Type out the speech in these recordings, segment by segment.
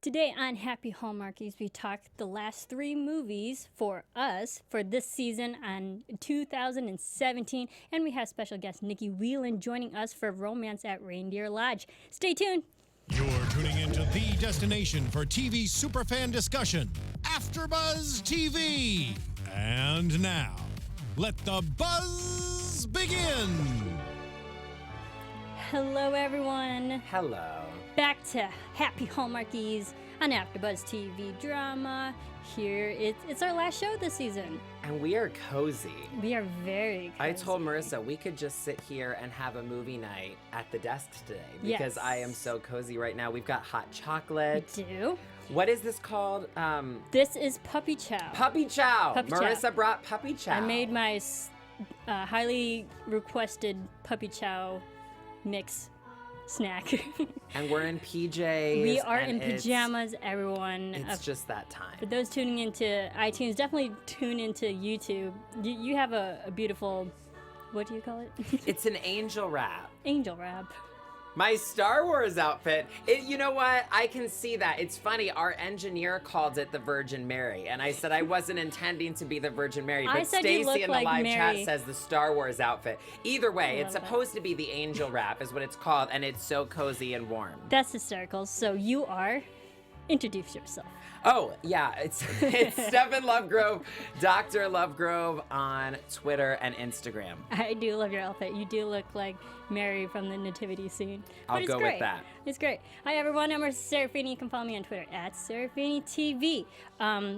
Today on Happy Hallmarkies, we talk the last three movies for us for this season on 2017, and we have special guest Nicky Whelan joining us for Romance at Reindeer Lodge. Stay tuned. You're tuning into the destination for TV superfan discussion, AfterBuzz TV. And now, let the buzz begin. Hello, everyone. Hello. Back to Happy Hallmarkies on AfterBuzz TV drama. Here, it's our last show this season. And we are cozy. We are very cozy. I told Marisa we could just sit here and have a movie night at the desk today because Yes. I am so cozy right now. We've got hot chocolate. We do. What is this called? This is Puppy Chow. Puppy chow. Puppy chow. Marisa brought puppy chow. I made my highly requested Puppy Chow mix snack. And we're in PJs. We are and in pajamas, everyone. It's just that time. For those tuning into iTunes, definitely tune into YouTube. You have a beautiful, what do you call it? It's an angel wrap. Angel wrap. My Star Wars outfit. You know what? I can see that. It's funny. Our engineer called it the Virgin Mary, and I said I wasn't intending to be the Virgin Mary, I but said you Stacy look in the like live Mary. chat says the Star Wars outfit. Either way, it's love that. supposed to be the angel wrap, is what it's called, and it's so cozy and warm. That's hysterical. So you are. Introduce yourself. Oh, yeah, it's Stephen Lovegrove, Dr. Lovegrove on Twitter and Instagram. I do love your outfit. You do look like Mary from the nativity scene. But I'll it's go with great. that. It's great. Hi, everyone. I'm Serafini. You can follow me on Twitter at Serafini TV.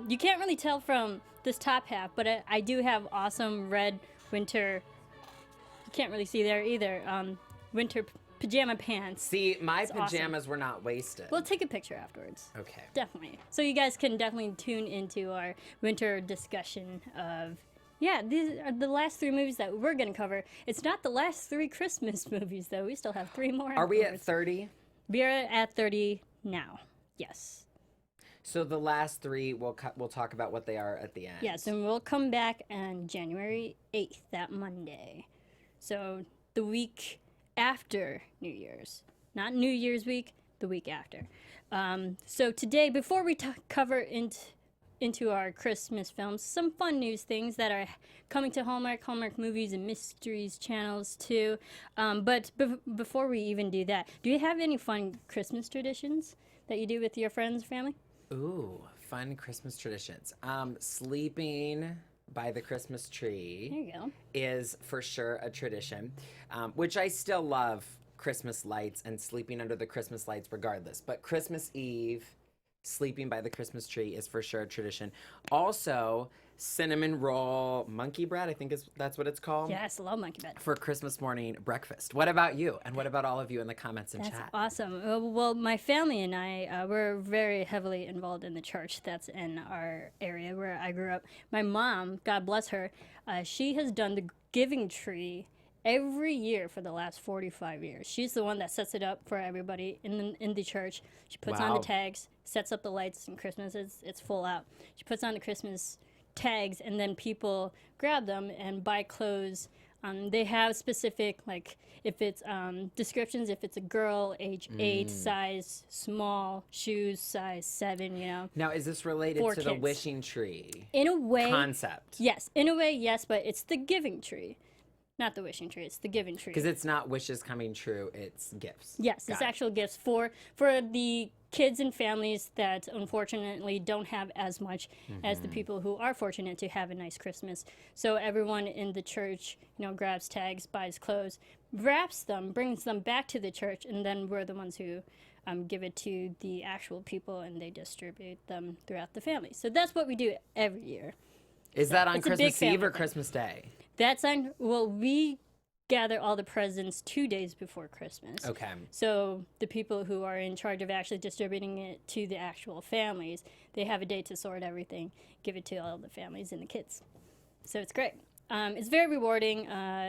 You can't really tell from this top half, but I do have awesome red winter. You can't really see there either. Winter pajama pants. See, my It's awesome. pajamas were not wasted. We'll take a picture afterwards. Okay. Definitely. So you guys can definitely tune into our winter discussion of, yeah, these are the last three movies that we're going to cover. It's not the last three Christmas movies, though. We still have three more. Are we at afterwards. 30? We are at 30 now. Yes. So the last three, we'll talk about what they are at the end. Yes, and we'll come back on January 8th, that Monday. So the week after New Year's. Not New Year's week, the week after. So today, before we cover into our Christmas films, some fun news things that are coming to Hallmark Movies and Mysteries channels too. But before we even do that, do you have any fun Christmas traditions that you do with your friends, family? Ooh, fun Christmas traditions. Sleeping by the Christmas tree There you go. is for sure a tradition, which I still love Christmas lights and sleeping under the Christmas lights regardless. But Christmas Eve, sleeping by the Christmas tree is for sure a tradition. Also, cinnamon roll monkey bread, I think that's what it's called. Yes, love monkey bed. For Christmas morning breakfast. What about you? And what about all of you in the comments and That's chat? awesome. Well, my family and I, we're very heavily involved in the church that's in our area where I grew up. My mom, God bless her, she has done the giving tree every year for the last 45 years. She's the one that sets it up for everybody in the church. She puts on Wow. the tags, sets up the lights, and Christmas it's full out. She puts on the Christmas tags, and then people grab them and buy clothes. They have specific, like, if it's descriptions, if it's a girl, age 8, size small, shoes, size 7, you know. Now, is this related For to the kids. wishing tree In a way, concept? yes. In a way, yes, but it's the giving tree. Not the wishing tree, it's the giving tree. Because it's not wishes coming true, it's gifts. Yes, Got it's it. actual gifts for the kids and families that unfortunately don't have as much as the people who are fortunate to have a nice Christmas. So everyone in the church, grabs tags, buys clothes, wraps them, brings them back to the church, and then we're the ones who give it to the actual people, and they distribute them throughout the family. So that's what we do every year. Is that on it's a big Christmas Eve family or thing. Christmas Day? That's on, well, we gather all the presents 2 days before Christmas. Okay. So the people who are in charge of actually distributing it to the actual families, they have a day to sort everything, give it to all the families and the kids. So it's great. It's very rewarding.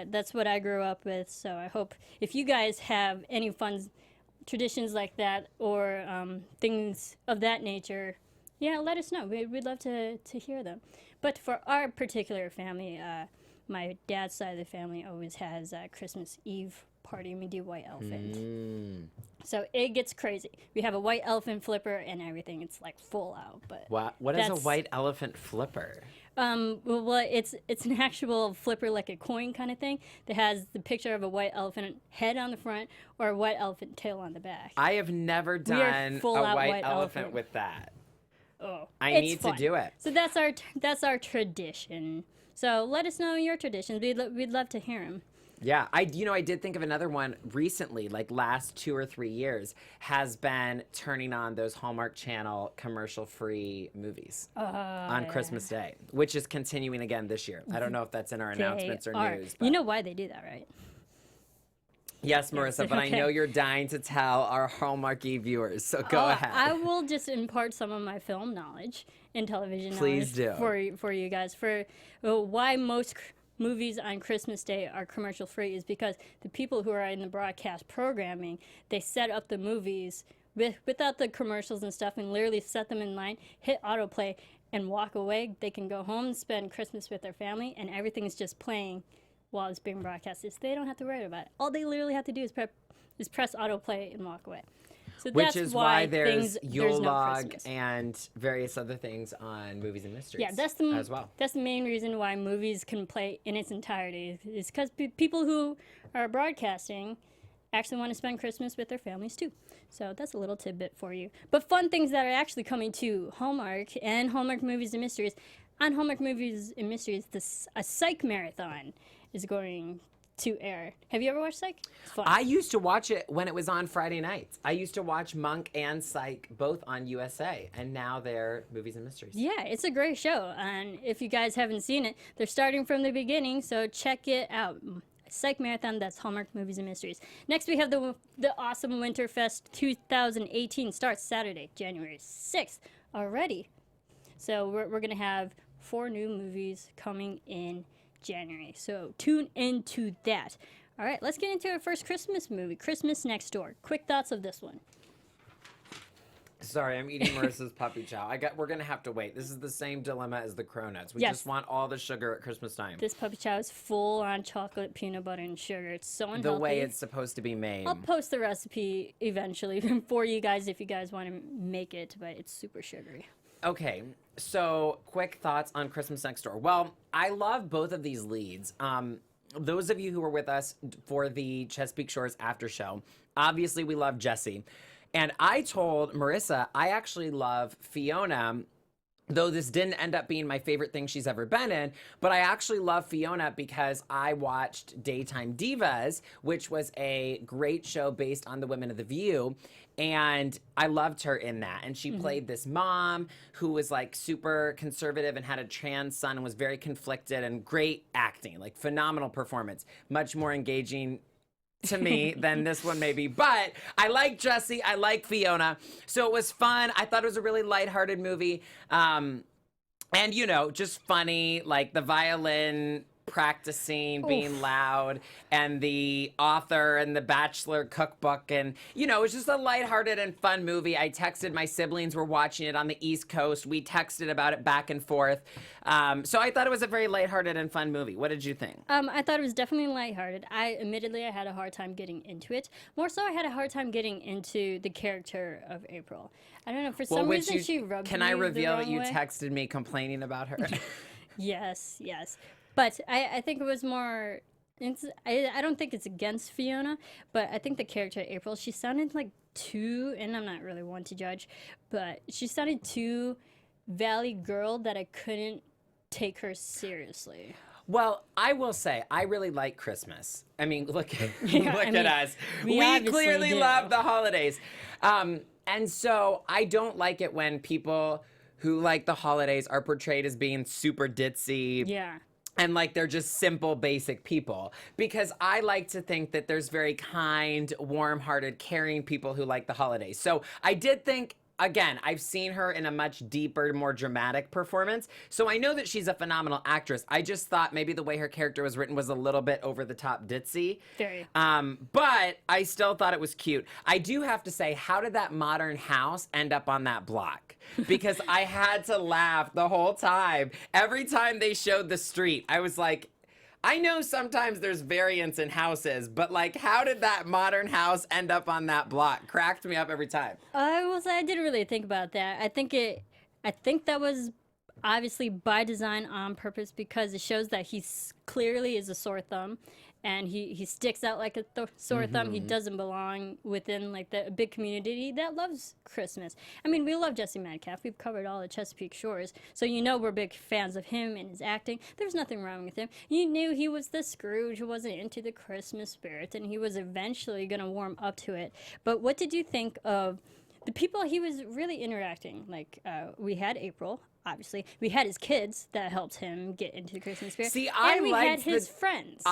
That's what I grew up with. So I hope if you guys have any fun traditions like that or things of that nature, yeah, let us know. We'd love to hear them. But for our particular family, my dad's side of the family always has Christmas Eve party and we do white elephant. So it gets crazy. We have a white elephant flipper and everything. It's like full out. But What is a white elephant flipper? well, it's an actual flipper, like a coin kind of thing, that has the picture of a white elephant head on the front or a white elephant tail on the back. I have never done a full-out white white elephant elephant. with that. Oh, I it's need fun. to do it. So that's our tradition. So let us know your traditions. We'd love to hear them. Yeah, I did think of another one recently, like last 2 or 3 years, has been turning on those Hallmark Channel commercial-free movies on Christmas Day, which is continuing again this year. I don't know if that's in our announcements or news. But... You know why they do that, right? Yes, Marissa, but I know you're dying to tell our Hallmarky viewers, so go ahead. I will just impart some of my film knowledge and television Please knowledge do. for you guys. For why most movies on Christmas Day are commercial free is because the people who are in the broadcast programming, they set up the movies without the commercials and stuff and literally set them in line, hit autoplay, and walk away. They can go home and spend Christmas with their family, and everything is just playing while it's being broadcasted. So they don't have to worry about it. All they literally have to do is press autoplay and walk away. So Which that's is why there's there's Yule no Log Christmas. and various other things on Movies and Mysteries. Yeah, as well. That's the main reason why movies can play in its entirety. Is because people who are broadcasting actually want to spend Christmas with their families too. So that's a little tidbit for you. But fun things that are actually coming to Hallmark and Hallmark Movies and Mysteries. On Hallmark Movies and Mysteries, a Psych marathon is going to air. Have you ever watched Psych? It's fun. I used to watch it when it was on Friday nights. I used to watch Monk and Psych both on USA, and now they're Movies and Mysteries. Yeah, it's a great show, and if you guys haven't seen it, they're starting from the beginning, so check it out. Psych Marathon, that's Hallmark Movies and Mysteries. Next, we have the awesome Winterfest 2018, starts Saturday, January 6th already. So we're going to have 4 new movies coming in January, so tune into that. All right, let's get into our first Christmas movie, Christmas Next Door. Quick thoughts of this one. Sorry, I'm eating Marissa's puppy chow. We're gonna have to wait. This is the same dilemma as the cronuts. We Yes. just want all the sugar at Christmas time. This puppy chow is full on chocolate, peanut butter, and sugar. It's so unhealthy. The way it's supposed to be made. I'll post the recipe eventually for you guys if you guys want to make it, but it's super sugary. Okay, so quick thoughts on Christmas Next Door. Well, I love both of these leads. Those of you who were with us for the Chesapeake Shores after show, obviously we love Jessie. And I told Marissa I actually love Fiona, though this didn't end up being my favorite thing she's ever been in, but I actually love Fiona because I watched Daytime Divas, which was a great show based on the women of The View, and I loved her in that. And she played this mom who was like super conservative and had a trans son and was very conflicted, and great acting, like phenomenal performance, much more engaging to me than this one maybe. But I like Jessie, I like Fiona, so it was fun. I thought it was a really lighthearted movie, and just funny, like the violin practicing being loud, and the author and the Bachelor cookbook, and it was just a lighthearted and fun movie. I texted my siblings, were watching it on the East Coast. We texted about it back and forth. So I thought it was a very lighthearted and fun movie. What did you think? I thought it was definitely lighthearted. I had a hard time getting into it. More so, I had a hard time getting into the character of April. I don't know, for some reason she rubbed me Can I reveal the that wrong you way. texted me complaining about her? Yes. But I think it was more, I don't think it's against Fiona, but I think the character April, she sounded like too, and I'm not really one to judge, but she sounded too Valley Girl that I couldn't take her seriously. Well, I will say, I really like Christmas. I mean, look at us. we We obviously clearly do. love the holidays. And so I don't like it when people who like the holidays are portrayed as being super ditzy. Yeah. And like they're just simple, basic people. Because I like to think that there's very kind, warm-hearted, caring people who like the holidays. So I did think, again, I've seen her in a much deeper, more dramatic performance. So I know that she's a phenomenal actress. I just thought maybe the way her character was written was a little bit over the top ditzy. Very. But I still thought it was cute. I do have to say, how did that modern house end up on that block? Because I had to laugh the whole time. Every time they showed the street, I was like, I know sometimes there's variance in houses, but like, how did that modern house end up on that block? Cracked me up every time. I will say I didn't really think about that. I think that was obviously by design on purpose because it shows that clearly is a sore thumb, and he sticks out like a sore thumb. He doesn't belong within like the big community that loves Christmas. I mean, we love Jesse Metcalfe. We've covered all the Chesapeake Shores, so we're big fans of him and his acting. There's nothing wrong with him. You knew he was the Scrooge who wasn't into the Christmas spirit, and he was eventually gonna warm up to it. But what did you think of the people he was really interacting? Like, we had April. Obviously, we had his kids that helped him get into the Christmas spirit. See, and we had his friends.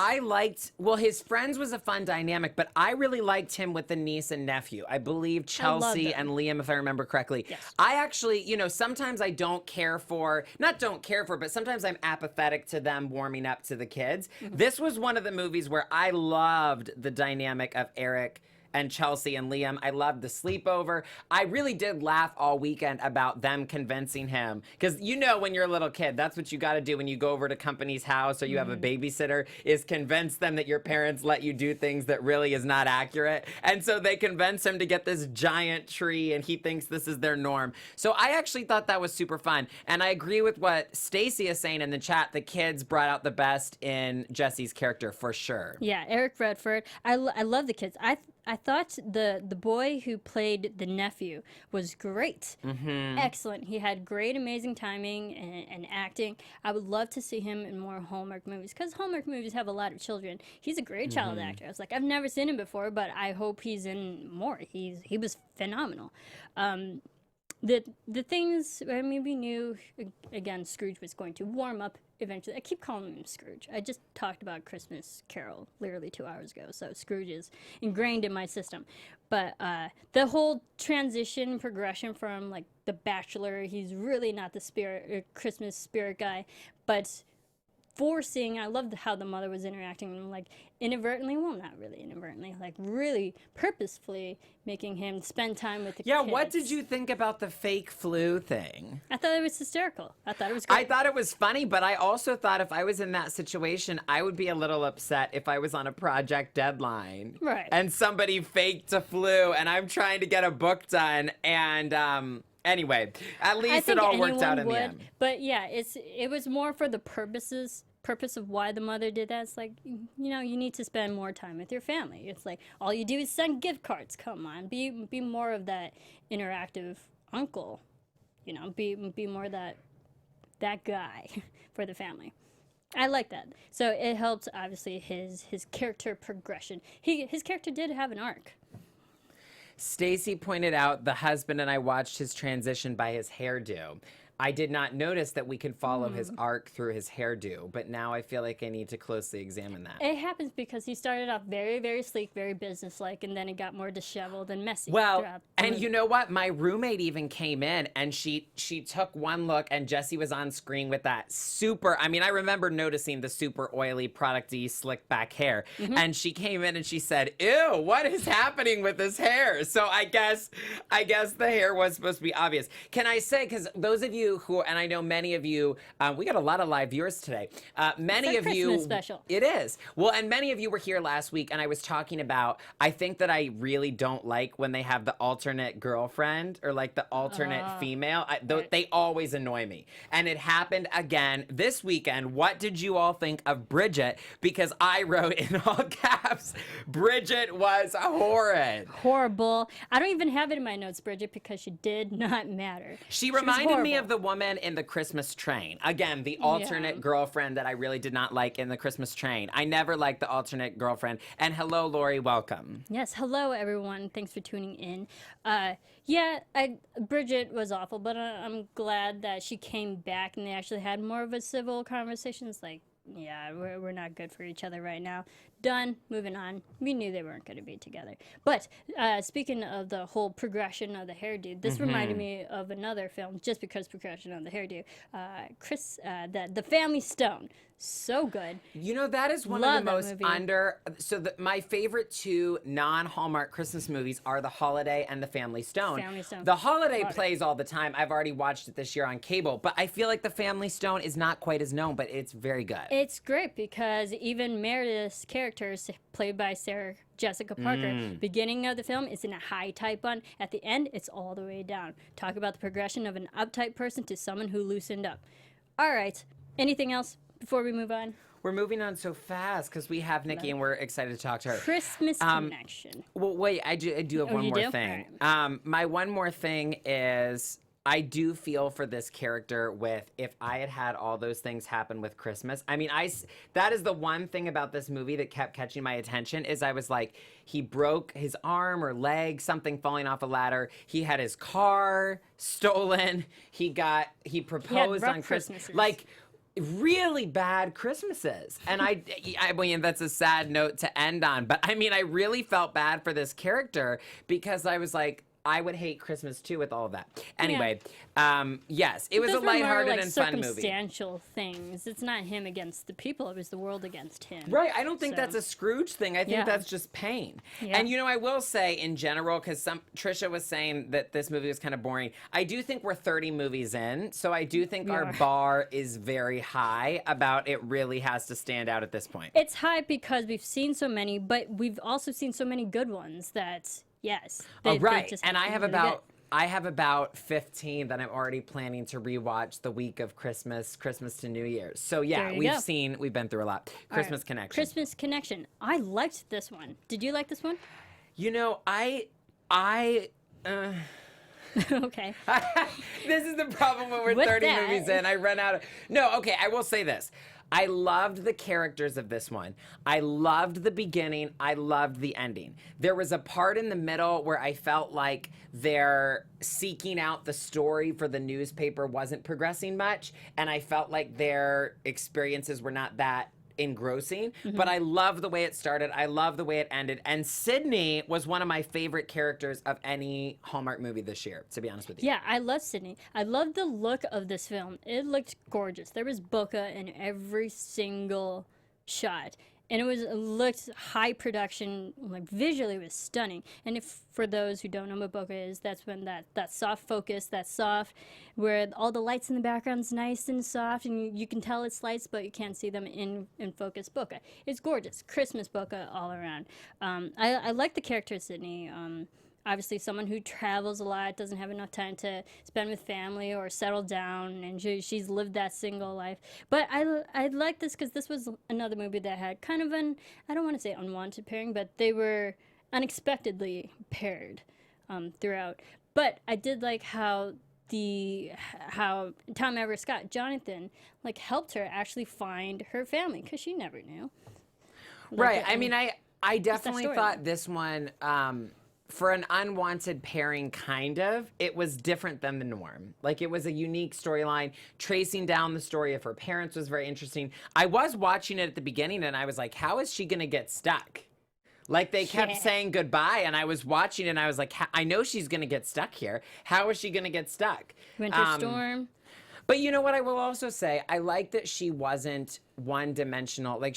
Well, his friends was a fun dynamic, but I really liked him with the niece and nephew. I believe Chelsea and Liam, if I remember correctly. Yes. I actually, sometimes I don't care for, but sometimes I'm apathetic to them warming up to the kids. This was one of the movies where I loved the dynamic of Eric and Chelsea and Liam. I loved the sleepover. I really did laugh all weekend about them convincing him. Because when you're a little kid, that's what you got to do when you go over to company's house or you have a babysitter, is convince them that your parents let you do things that really is not accurate. And so they convince him to get this giant tree and he thinks this is their norm. So I actually thought that was super fun. And I agree with what Stacy is saying in the chat. The kids brought out the best in Jesse's character for sure. Yeah, Eric Redford. I love the kids. I thought the boy who played the nephew was great. Excellent. He had great, amazing timing and acting. I would love to see him in more Hallmark movies because Hallmark movies have a lot of children. He's a great child actor. I was like, I've never seen him before, but I hope he's in more. He was phenomenal. The things, I mean, we knew, again, Scrooge was going to warm up eventually. I keep calling him Scrooge. I just talked about Christmas Carol literally 2 hours ago, so Scrooge is ingrained in my system. But the whole transition, progression from, like, The Bachelor, he's really not the Christmas spirit guy, but I loved how the mother was interacting with him, like inadvertently, well, not really inadvertently, like really purposefully making him spend time with the kids. What did you think about the fake flu thing? I thought it was hysterical. I thought it was great. I thought it was funny, but I also thought if I was in that situation, I would be a little upset if I was on a project deadline. Right. And somebody faked a flu and I'm trying to get a book done and anyway, at least it all worked out in the end. But yeah, it was more for the purpose of why the mother did that. It's like, you need to spend more time with your family. It's like all you do is send gift cards. Come on, be more of that interactive uncle. Be more that guy for the family. I like that. So it helped obviously his character progression. His character did have an arc. Stacy pointed out the husband and I watched his transition by his hairdo. I did not notice that we could follow his arc through his hairdo, but now I feel like I need to closely examine that. It happens because he started off very, very sleek, very businesslike, and then it got more disheveled and messy. Well, and you know what? My roommate even came in, and she took one look, and Jesse was on screen with that super, I remember noticing the super oily, product-y, slick back hair, and she came in and she said, ew, what is happening with this hair? So I guess the hair was supposed to be obvious. Can I say, because those of you who, and I know many of you, we got a lot of live viewers today. Many of you, Christmas special. It is. Well, and many of you were here last week, and I was talking about, I think that I really don't like when they have the alternate girlfriend or like the alternate female. They always annoy me. And it happened again this weekend. What did you all think of Bridget? Because I wrote in all caps, Bridget was horrid. Horrible. I don't even have it in my notes, Bridget, because she did not matter. She reminded me of the woman in the Christmas Train. Again, the alternate girlfriend that I really did not like in the Christmas Train. I never liked the alternate girlfriend. And hello, Lori, welcome. Yes, hello, everyone. Thanks for tuning in. Bridget was awful, but I'm glad that she came back and they actually had more of a civil conversation. It's like, yeah, we're not good for each other right now. Done. Moving on. We knew they weren't going to be together. But speaking of the whole progression of the hairdo, this reminded me of another film, just because progression of the hairdo. The Family Stone. So good. You know, that is one Love of that the most movie. under. So my favorite two non-Hallmark Christmas movies are The Holiday and The Family Stone. Family Stone. The Holiday Love it. plays all the time. I've already watched it this year on cable, but I feel like The Family Stone is not quite as known, but it's very good. It's great because even Meredith's character, played by Sarah Jessica Parker, beginning of the film is in a high type bun. At the end, it's all the way down. Talk about the progression of an uptight person to someone who loosened up. All right. Anything else before we move on? We're moving on so fast because we have Nikki and we're excited to talk to her. Christmas Connection. Well, wait, I do have one you more do? thing. All My one more thing is I do feel for this character with if I had had all those things happen with Christmas. I mean, that is the one thing about this movie that kept catching my attention is I was like, he broke his arm or leg, something falling off a ladder. He had his car stolen. He proposed rough on Christmas. Christmases. Like, really bad Christmases. And I mean, that's a sad note to end on. But I mean, I really felt bad for this character because I was like, I would hate Christmas too with all of that. Anyway, yes, it was Those a were more, lighthearted like, and fun movie. circumstantial things. It's not him against the people. It was the world against him. Right. I don't think So- that's a Scrooge thing. I think Yeah. that's just pain. Yeah. And, you know, I will say in general, because Trisha was saying that this movie was kind of boring. I do think we're 30 movies in. So I do think our are. bar is very high about it really has to stand out at this point. It's high because we've seen so many, but we've also seen so many good ones that, yes. they Right. just And I have really about 15 that I'm already planning to rewatch the week of Christmas to New Year's. So yeah, There you go. we've been through a lot. All Christmas right. Connection. Christmas Connection. I liked this one. Did you like this one? You know, I Okay. this is the problem when we're With 30 that- movies in. I run out of. No, okay, I will say this. I loved the characters of this one. I loved the beginning. I loved the ending. There was a part in the middle where I felt like their seeking out the story for the newspaper wasn't progressing much, and I felt like their experiences were not that engrossing, but I love the way it started. I love the way it ended. And Sydney was one of my favorite characters of any Hallmark movie this year, to be honest with you. Yeah, I love Sydney. I love the look of this film. It looked gorgeous. There was bokeh in every single shot. And it looked high production, like visually it was stunning. And if for those who don't know what bokeh is, that's when that soft focus, that soft, where all the lights in the background's nice and soft, and you can tell it's lights, but you can't see them in focus bokeh. It's gorgeous, Christmas bokeh all around. I like the character of Sydney. Obviously, someone who travels a lot, doesn't have enough time to spend with family or settle down, and she's lived that single life. But I like this because this was another movie that had kind of I don't want to say unwanted pairing, but they were unexpectedly paired throughout. But I did like how Tom Everett Scott, Jonathan, like helped her actually find her family because she never knew. Right. I mean, I definitely storyline. thought this one, for an unwanted pairing, kind of, it was different than the norm. Like, it was a unique storyline. Tracing down the story of her parents was very interesting. I was watching it at the beginning, and I was like, how is she going to get stuck? Like, they kept saying goodbye, and I was watching, and I was like, I know she's going to get stuck here. How is she going to get stuck? Winter Storm. But you know what I will also say? I like that she wasn't one-dimensional. Like,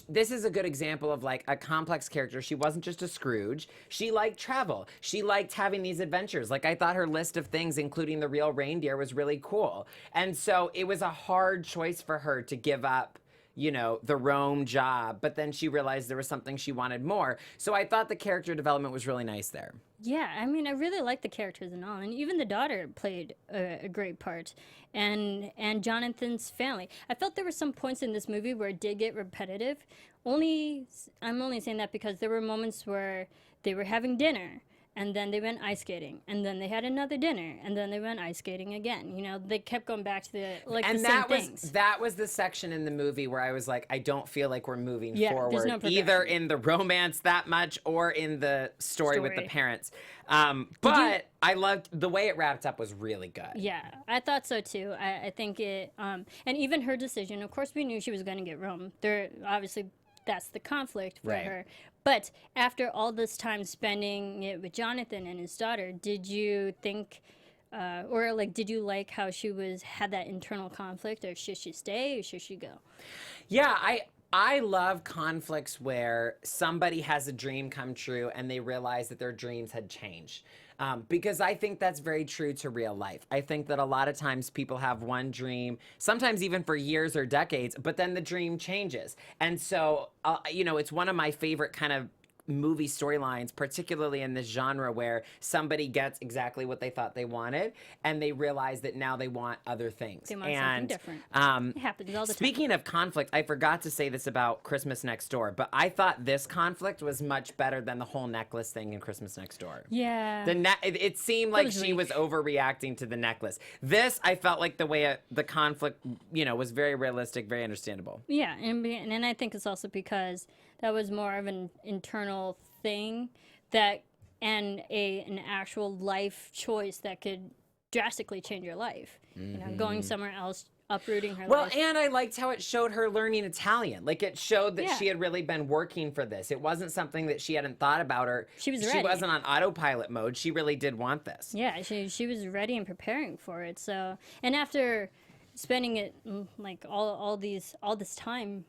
this is a good example of like a complex character. She wasn't just a Scrooge. She liked travel. She liked having these adventures. Like, I thought her list of things, including the real reindeer, was really cool. And so it was a hard choice for her to give up, you know, the Rome job, but then she realized there was something she wanted more. So I thought the character development was really nice there. Yeah, I mean, I really liked the characters and all, and even the daughter played a great part, and Jonathan's family. I felt there were some points in this movie where it did get repetitive. I'm only saying that because there were moments where they were having dinner, and then they went ice skating, and then they had another dinner, and then they went ice skating again. You know, they kept going back to the same things. That was the section in the movie where I was like, I don't feel like we're moving Yeah, forward, there's no either progression. in the romance that much or in the story with the parents. But I loved the way it wrapped up was really good. Yeah, I thought so too. I think it, and even her decision. Of course, we knew she was going to get Rome. They're obviously that's the conflict for Right. her. But after all this time spending it with Jonathan and his daughter, did you think, or like, did you like how she had that internal conflict, or should she stay or should she go? Yeah, I love conflicts where somebody has a dream come true and they realize that their dreams had changed. Because I think that's very true to real life. I think that a lot of times people have one dream, sometimes even for years or decades, but then the dream changes. And so, it's one of my favorite kind of movie storylines, particularly in this genre, where somebody gets exactly what they thought they wanted and they realize that now they want other things. They want something different. It happens all the time. Speaking of conflict, I forgot to say this about Christmas Next Door, but I thought this conflict was much better than the whole necklace thing in Christmas Next Door. Yeah. It seemed like was she weak. was overreacting to the necklace. This, I felt like the way the conflict, was very realistic, very understandable. Yeah, and I think it's also because that was more of an internal thing and an actual life choice that could drastically change your life. Going somewhere else, uprooting her Well, life. and I liked how it showed her learning Italian. Like, it showed that Yeah. she had really been working for this. It wasn't something that she hadn't thought about, or She was she ready. wasn't on autopilot mode. She really did want this. Yeah, she was ready and preparing for it. So, and after spending it like all this time,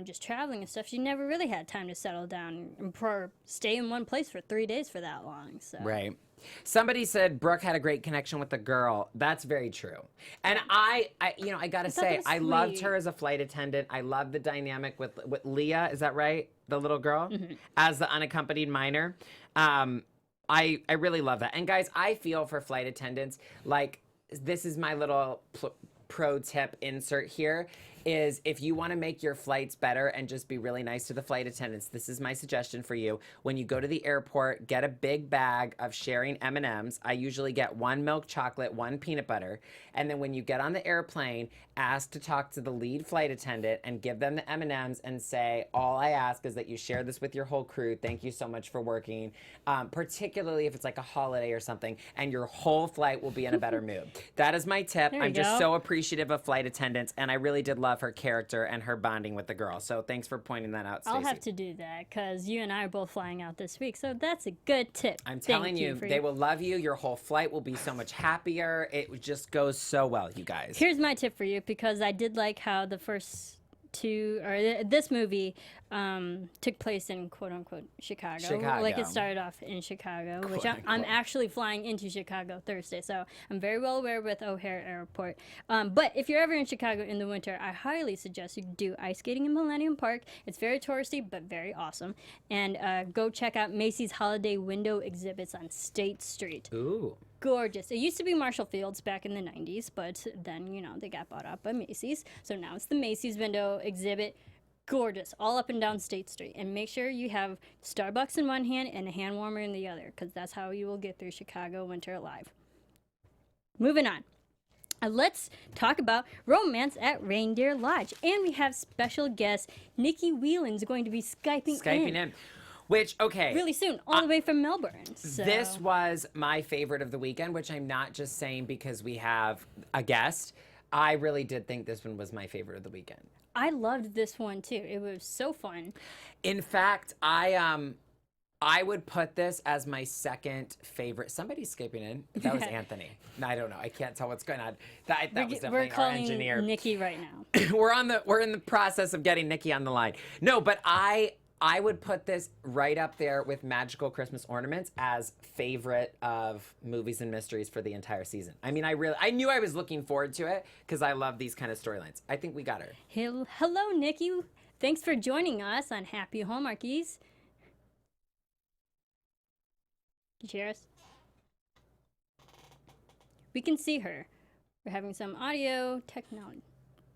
just traveling and stuff, she never really had time to settle down and stay in one place for 3 days for that long. So Right. Somebody said Brooke had a great connection with the girl. That's very true. And I gotta thought say, that was I loved sweet. her as a flight attendant. I loved the dynamic with Leah. Is that right? The little girl as the unaccompanied minor. I really love that. And guys, I feel for flight attendants. Like, this is my little pro tip insert here. Is if you want to make your flights better and just be really nice to the flight attendants, this is my suggestion for you. When you go to the airport, get a big bag of sharing M&Ms. I usually get 1 milk chocolate, 1 peanut butter. And then when you get on the airplane, ask to talk to the lead flight attendant and give them the M&Ms and say, all I ask is that you share this with your whole crew. Thank you so much for working. Particularly if it's like a holiday or something, and your whole flight will be in a better mood. That is my tip. There you I'm just go. so appreciative of flight attendants, and I really did love her character and her bonding with the girl. So thanks for pointing that out, Stacey. I'll have to do that because you and I are both flying out this week. So that's a good tip. I'm telling Thank you, for they will love you. Your whole flight will be so much happier. It just goes so well, you guys. Here's my tip for you, because I did like how the first this movie took place in quote unquote Chicago. Like, it started off in Chicago, which I'm actually flying into Chicago Thursday, so I'm very well aware with O'Hare Airport. But if you're ever in Chicago in the winter, I highly suggest you do ice skating in Millennium Park. It's very touristy but very awesome. And go check out Macy's Holiday Window Exhibits on State Street. Ooh. Gorgeous. It used to be Marshall Fields back in the 90s, but then, they got bought out by Macy's. So now it's the Macy's Window Exhibit. Gorgeous. All up and down State Street. And make sure you have Starbucks in one hand and a hand warmer in the other, because that's how you will get through Chicago winter alive. Moving on. Let's talk about Romance at Reindeer Lodge. And we have special guest Nicky Whelan is going to be Skyping in. Which, okay. Really soon, all the way from Melbourne. So. This was my favorite of the weekend, which I'm not just saying because we have a guest. I really did think this one was my favorite of the weekend. I loved this one too. It was so fun. In fact, I would put this as my second favorite. Somebody's skipping in. That was Anthony. I don't know. I can't tell what's going on. That was definitely We're our calling engineer. Nicky right now. We're in the process of getting Nicky on the line. No, but I would put this right up there with Magical Christmas Ornaments as favorite of movies and mysteries for the entire season. I mean, I knew I was looking forward to it because I love these kind of storylines. I think we got her. Hello, Nicky. Thanks for joining us on Happy Hallmarkies. Did you hear us? We can see her. We're having some audio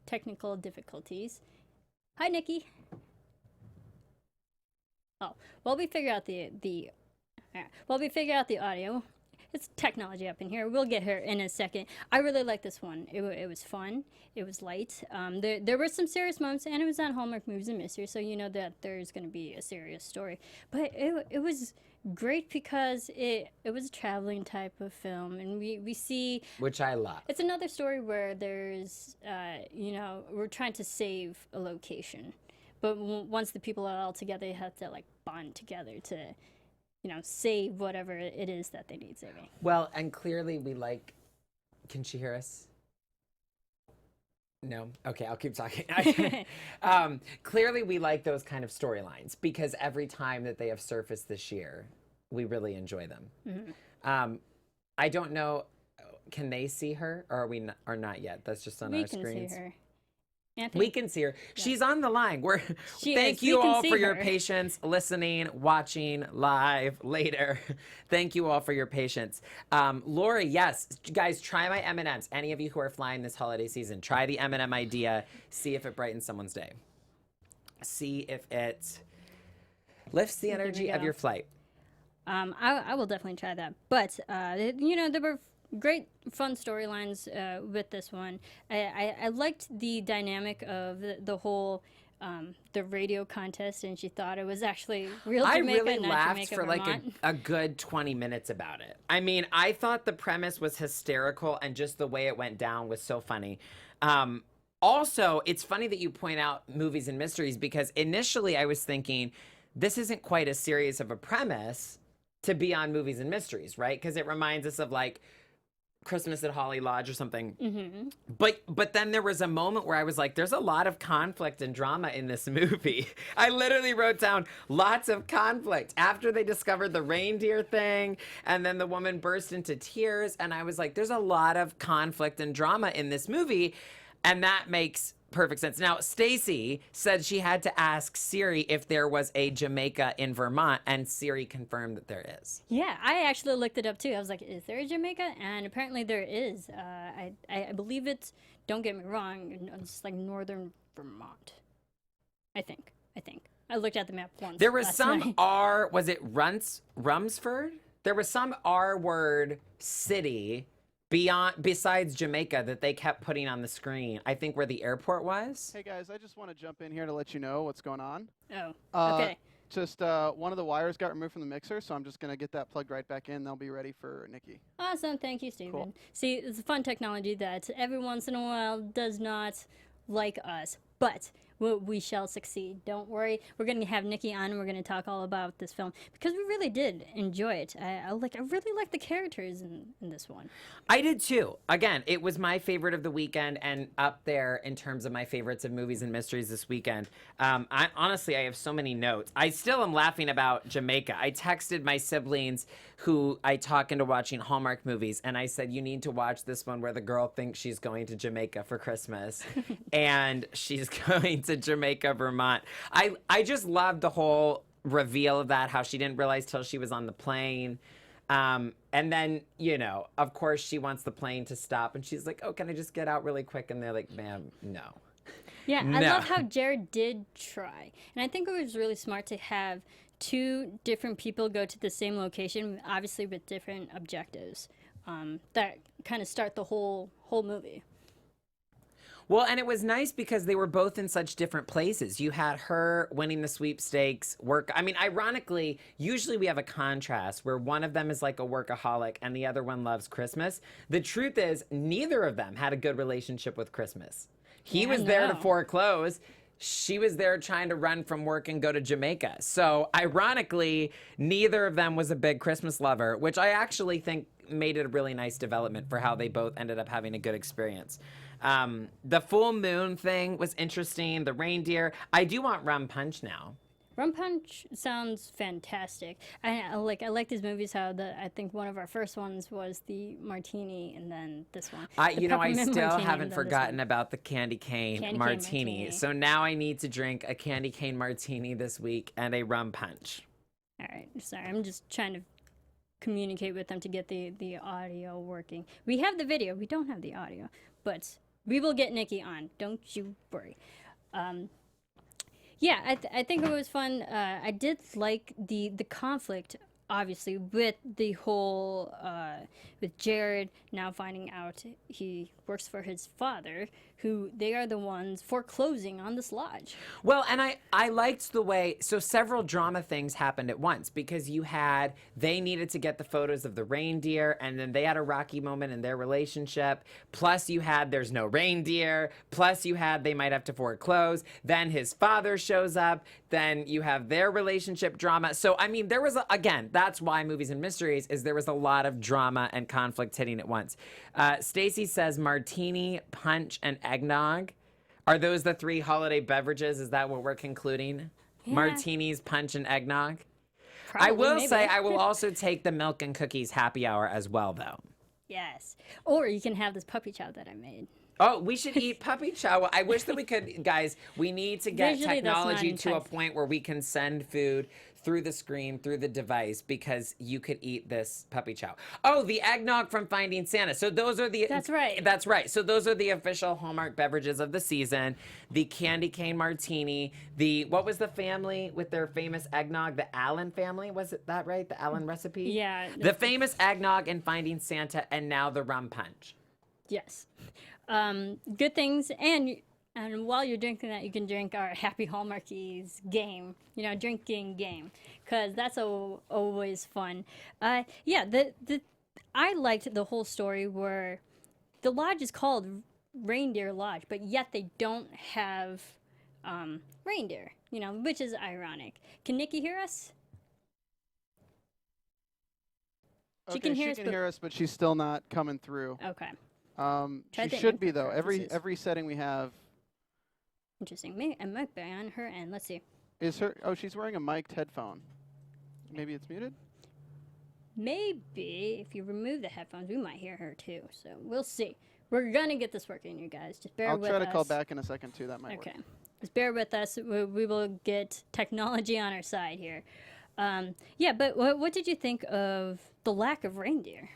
technical difficulties. Hi, Nicky. Oh, while we figure out the audio, it's technology up in here. We'll get her in a second. I really like this one. It was fun. It was light. There were some serious moments, and it was on Hallmark Movies and Mysteries, so you know that there's going to be a serious story. But it was great because it was a traveling type of film, and we see, Which I love. it's another story where there's we're trying to save a location. but once the people are all together, they have to like bond together to, save whatever it is that they need saving. Well, and clearly we like. Can she hear us? No? Okay, I'll keep talking. Clearly we like those kind of storylines because every time that they have surfaced this year, we really enjoy them. Mm-hmm. I don't know, can they see her or are we not, or not yet? That's just on our screens. We can see her. Anthony? We can see her. Yeah. She's on the line. Thank is. you We can all see for your her. patience, listening, watching live later. Thank you all for your patience. Lori, yes, guys, try my M&Ms. Any of you who are flying this holiday season, try the M&M idea. See if it brightens someone's day. See if it lifts the energy of your flight. I will definitely try that. But, there were great fun storylines with this one. I liked the dynamic of the whole the radio contest, and she thought it was actually real Jamaica. I really not laughed Jamaica, for like Vermont. a good 20 minutes about it. I mean, I thought the premise was hysterical and just the way it went down was so funny. Also, it's funny that you point out movies and mysteries because initially I was thinking this isn't quite as serious of a premise to be on movies and mysteries, right? Because it reminds us of like Christmas at Holly Lodge or something. Mm-hmm. But then there was a moment where I was like, there's a lot of conflict and drama in this movie. I literally wrote down lots of conflict after they discovered the reindeer thing. And then the woman burst into tears. And I was like, there's a lot of conflict and drama in this movie. And that makes perfect sense. Now, Stacy said she had to ask Siri if there was a Jamaica in Vermont, and Siri confirmed that there is. Yeah, I actually looked it up too. I was like, is there a Jamaica? And apparently there is. I believe it's, don't get me wrong, it's like northern Vermont. I think. I looked at the map once. There was last some night. R, was it Rumsford? There was some R word city besides Jamaica that they kept putting on the screen. I think where the airport was. Hey guys, I just want to jump in here to let you know what's going on. Oh, okay. Just one of the wires got removed from the mixer, so I'm just going to get that plugged right back in. They'll be ready for Nikki. Awesome. Thank you, Steven. Cool. See, it's a fun technology that every once in a while does not like us, but we shall succeed. Don't worry. We're going to have Nikki on, and we're going to talk all about this film because we really did enjoy it. I really like the characters in this one. I did too. Again, it was my favorite of the weekend and up there in terms of my favorites of movies and mysteries this weekend. Honestly, I have so many notes. I still am laughing about Jamaica. I texted my siblings who I talk into watching Hallmark movies, and I said, you need to watch this one where the girl thinks she's going to Jamaica for Christmas, and she's going to Jamaica, Vermont. I just loved the whole reveal of that, how she didn't realize till she was on the plane. And then, of course she wants the plane to stop and she's like, oh, can I just get out really quick? And they're like, ma'am, no. Yeah, No. I love how Jared did try. And I think it was really smart to have two different people go to the same location, obviously with different objectives, that kind of start the whole movie. Well, and it was nice because they were both in such different places. You had her winning the sweepstakes, ironically, usually we have a contrast where one of them is like a workaholic and the other one loves Christmas. The truth is, neither of them had a good relationship with Christmas. He was there to foreclose. She was there trying to run from work and go to Jamaica. So, ironically, neither of them was a big Christmas lover, which I actually think made it a really nice development for how they both ended up having a good experience. The full moon thing was interesting. The reindeer. I do want rum punch now. Rum Punch sounds fantastic. I like these movies. How I think one of our first ones was the martini, and then this one. I The peppermint still martini, haven't and then forgotten this one. about the candy cane martini. So now I need to drink a candy cane martini this week and a rum punch. All right, sorry, I'm just trying to communicate with them to get the audio working. We have the video, we don't have the audio, but we will get Nikki on. Don't you worry. Yeah, I think it was fun. I did like the conflict obviously with the whole with Jared now finding out he works for his father, who they are the ones foreclosing on this lodge. Well, and I liked the way, so several drama things happened at once because they needed to get the photos of the reindeer, and then they had a rocky moment in their relationship. Plus you had there's no reindeer. Plus you had they might have to foreclose. Then his father shows up. Then you have their relationship drama. So, I mean, there was, again, that's why movies and mysteries is there was a lot of drama and conflict hitting at once. Stacy says martini, punch, and eggnog. Are those the 3 holiday beverages? Is that what we're concluding? Yeah. Martinis, punch, and eggnog? Probably, I will maybe. say I will also take the milk and cookies happy hour as well, though. Yes. Or you can have this puppy chow that I made. Oh, we should eat puppy chow. I wish that we could, guys, we need to get Visually, that's not technology to a intense. point where we can send food through the screen, through the device, because you could eat this puppy chow. Oh, the eggnog from Finding Santa. So those are the... That's right. That's right. So those are the official Hallmark beverages of the season. The candy cane martini. What was the family with their famous eggnog? The Allen family? Was it that right? The Allen recipe? Yeah. The famous eggnog in Finding Santa, and now the rum punch. Yes. Good things, and while you're drinking that, you can drink our Happy Hallmarkies game, drinking game, because that's always fun. Yeah, I liked the whole story where the lodge is called Reindeer Lodge, but yet they don't have reindeer, which is ironic. Can Nikki hear us? Okay, She can hear us, but she's still not coming through. Okay. She the should be input though. purposes. Every setting we have Interesting. Maybe I might be on her end. Let's see. is her. Oh, she's wearing a mic'd headphone. Maybe it's muted. Maybe if you remove the headphones, we might hear her too. So we'll see. We're gonna get this working, you guys. Just bear I'll with try us. to call back in a second too. That might Okay. work. Just bear with us. We will get technology on our side here. Yeah, but what did you think of the lack of reindeer?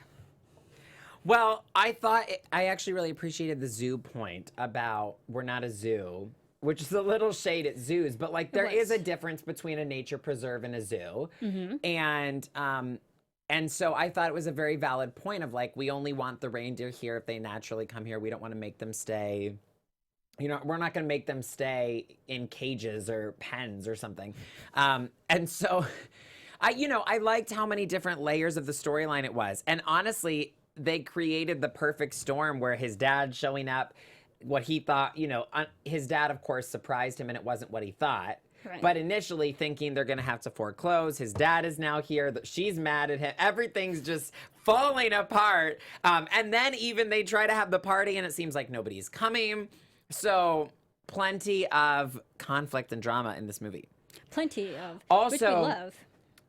Well, I actually really appreciated the zoo point about we're not a zoo, which is a little shade at zoos, but like there is a difference between a nature preserve and a zoo. And so I thought it was a very valid point of like, we only want the reindeer here if they naturally come here. We don't want to make them stay, we're not going to make them stay in cages or pens or something. And so I liked how many different layers of the storyline it was. And honestly, they created the perfect storm where his dad showing up, what he thought, his dad, of course, surprised him and it wasn't what he thought. Right. But initially thinking they're going to have to foreclose. His dad is now here. She's mad at him. Everything's just falling apart. And then even they try to have the party and it seems like nobody's coming. So plenty of conflict and drama in this movie. Plenty of. Also, which we love.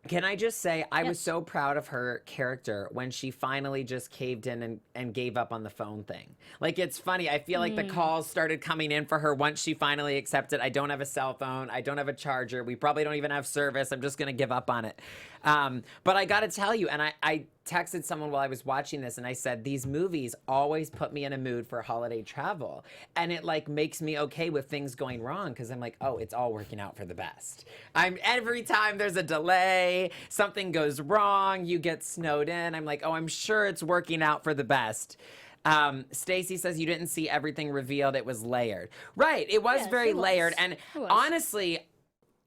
Can I just say, I was Yes. so proud of her character when she finally just caved in and gave up on the phone thing. Like, it's funny. I feel like the calls started coming in for her once she finally accepted, I don't have a cell phone. I don't have a charger. We probably don't even have service. I'm just going to give up on it. But I got to tell you, and I texted someone while I was watching this and I said, these movies always put me in a mood for holiday travel. And it like makes me okay with things going wrong because I'm like, oh, it's all working out for the best. Every time there's a delay, something goes wrong, you get snowed in. I'm like, oh, I'm sure it's working out for the best. Stacy says you didn't see everything revealed. It was layered. Right. It was Yes, very it was. layered. And It was. honestly,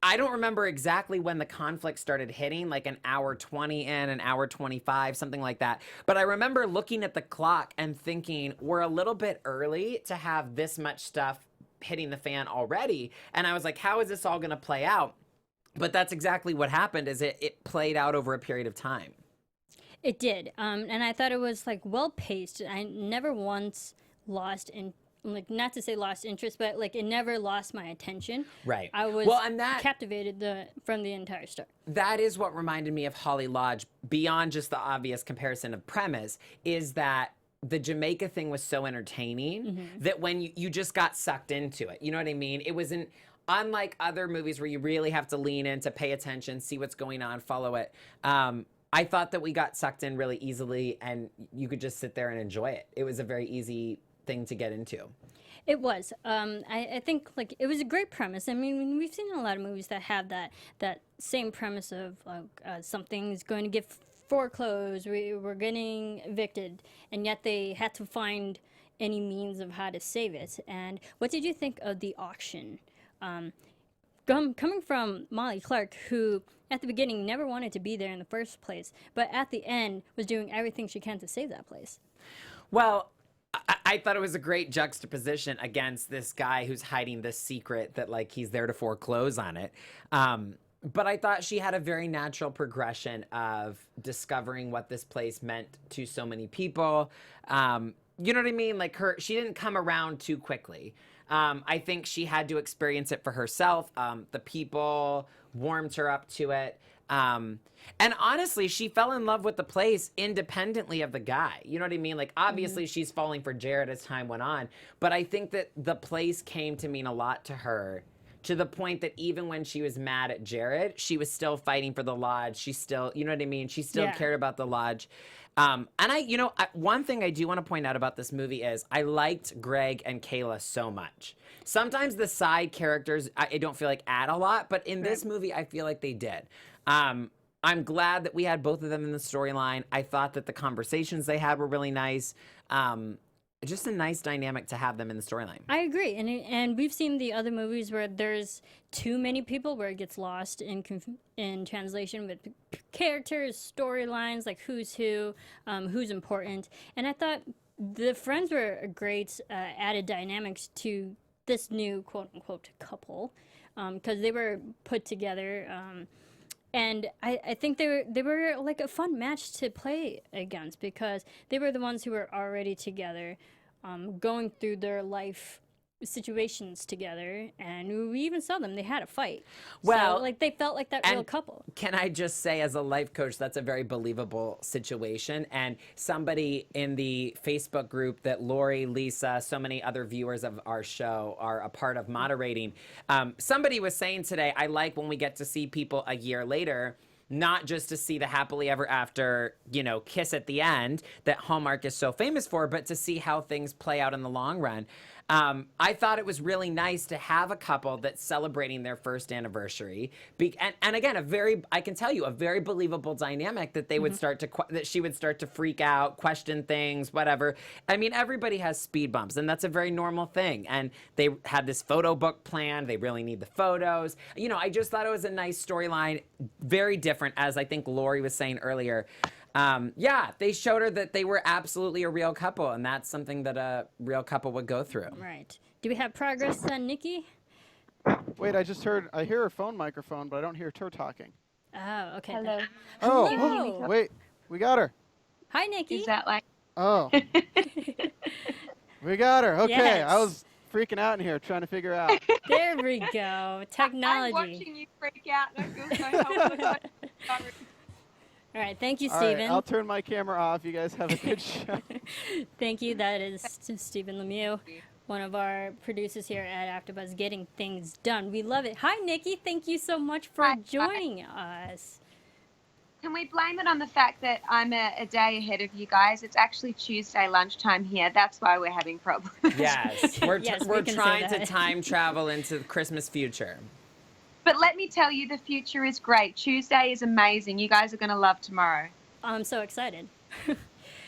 I don't remember exactly when the conflict started hitting, like an hour 20 in, an hour 25, something like that. But I remember looking at the clock and thinking, we're a little bit early to have this much stuff hitting the fan already. And I was like, how is this all going to play out? But that's exactly what happened, is it played out over a period of time. It did. And I thought it was like well paced. I never once lost not to say lost interest, but like it never lost my attention. Right. I was captivated from the entire start. That is what reminded me of Holly Lodge, beyond just the obvious comparison of premise, is that the Jamaica thing was so entertaining that when you just got sucked into it. You know what I mean? It wasn't unlike other movies where you really have to lean in to pay attention, see what's going on, follow it. I thought that we got sucked in really easily and you could just sit there and enjoy it. It was a very easy thing thing to get into. It was. I think like it was a great premise. I mean, we've seen a lot of movies that have that same premise of something's going to get foreclosed, we're getting evicted, and yet they had to find any means of how to save it. And what did you think of the auction? Coming from Molly Clark, who at the beginning never wanted to be there in the first place, but at the end was doing everything she can to save that place. Well, I thought it was a great juxtaposition against this guy who's hiding this secret that like he's there to foreclose on it. But I thought she had a very natural progression of discovering what this place meant to so many people. You know what I mean? Like she didn't come around too quickly. I think she had to experience it for herself. The people warmed her up to it. And honestly, she fell in love with the place independently of the guy. You know what I mean? Like, obviously, she's falling for Jared as time went on. But I think that the place came to mean a lot to her, to the point that even when she was mad at Jared, she was still fighting for the lodge. She still, you know what I mean? She still cared about the lodge. And one thing I do want to point out about this movie is I liked Greg and Kayla so much. Sometimes the side characters, I don't feel like add a lot, but in this movie, I feel like they did. I'm glad that we had both of them in the storyline. I thought that the conversations they had were really nice. Just a nice dynamic to have them in the storyline. I agree, and we've seen the other movies where there's too many people, where it gets lost in translation with characters, storylines, like who's who, who's important. And I thought the friends were a great added dynamics to this new quote unquote couple, because they were put together. And I think they were like a fun match to play against, because they were the ones who were already together, going through their life situations together, and we even saw them. They had a fight. Well, so, like, they felt like that real couple. Can I just say, as a life coach, that's a very believable situation. And somebody in the Facebook group that Lori, Lisa, so many other viewers of our show are a part of moderating, somebody was saying today, I like when we get to see people a year later, not just to see the happily ever after, kiss at the end that Hallmark is so famous for, but to see how things play out in the long run. I thought it was really nice to have a couple that's celebrating their first anniversary. And again, I can tell you, a very believable dynamic that they would that she would start to freak out, question things, whatever. I mean, everybody has speed bumps, and that's a very normal thing. And they had this photo book planned. They really need the photos. I just thought it was a nice storyline, very different, as I think Lori was saying earlier. They showed her that they were absolutely a real couple, and that's something that a real couple would go through. Right. Do we have progress on Nikki? Wait, I hear her phone microphone, but I don't hear her talking. Oh, okay. Hello. Oh, wait, we got her. Hi, Nikki. Is that like? Oh. We got her. Okay, Yes. I was freaking out in here trying to figure out. There we go. Technology. I'm watching you freak out, and I feel so helpless. All right, thank you, All right, Stephen. I'll turn my camera off. You guys have a good show. Thank you. That is Stephen Lemieux, one of our producers here at AfterBuzz, getting things done. We love it. Hi, Nikki. Thank you so much for Hi. joining us. Can we blame it on the fact that I'm a day ahead of you guys? It's actually Tuesday lunchtime here. That's why we're having problems. Yes, we're Yes, we we're can say trying to that. time travel into the Christmas future. But let me tell you, the future is great. Tuesday is amazing. You guys are going to love tomorrow. I'm so excited.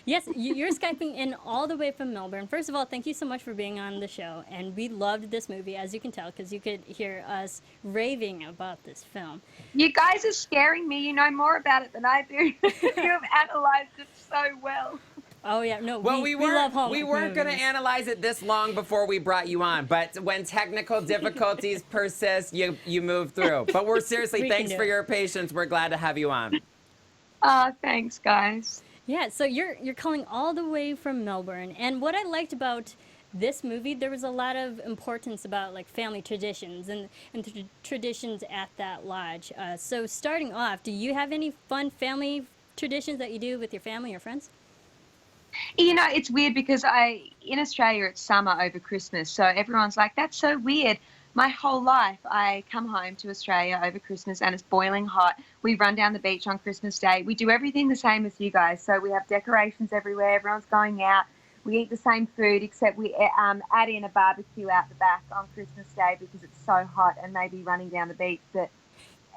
Yes, you're Skyping in all the way from Melbourne. First of all, thank you so much for being on the show. And we loved this movie, as you can tell, because you could hear us raving about this film. You guys are scaring me. You know more about it than I do. You have analyzed it so well. Oh, yeah. No, Well, we love Hallmark we weren't going to movies. analyze it this long before we brought you on, but when technical difficulties persist, you move through. But we're seriously, We can thanks do for it. your patience. We're glad to have you on. Thanks, guys. Yeah, so you're calling all the way from Melbourne. And what I liked about this movie, there was a lot of importance about like family traditions and traditions at that lodge. So starting off, do you have any fun family traditions that you do with your family or friends? It's weird because in Australia, it's summer over Christmas. So everyone's like, that's so weird. My whole life, I come home to Australia over Christmas and it's boiling hot. We run down the beach on Christmas Day. We do everything the same as you guys. So we have decorations everywhere. Everyone's going out. We eat the same food, except we add in a barbecue out the back on Christmas Day because it's so hot, and maybe running down the beach. But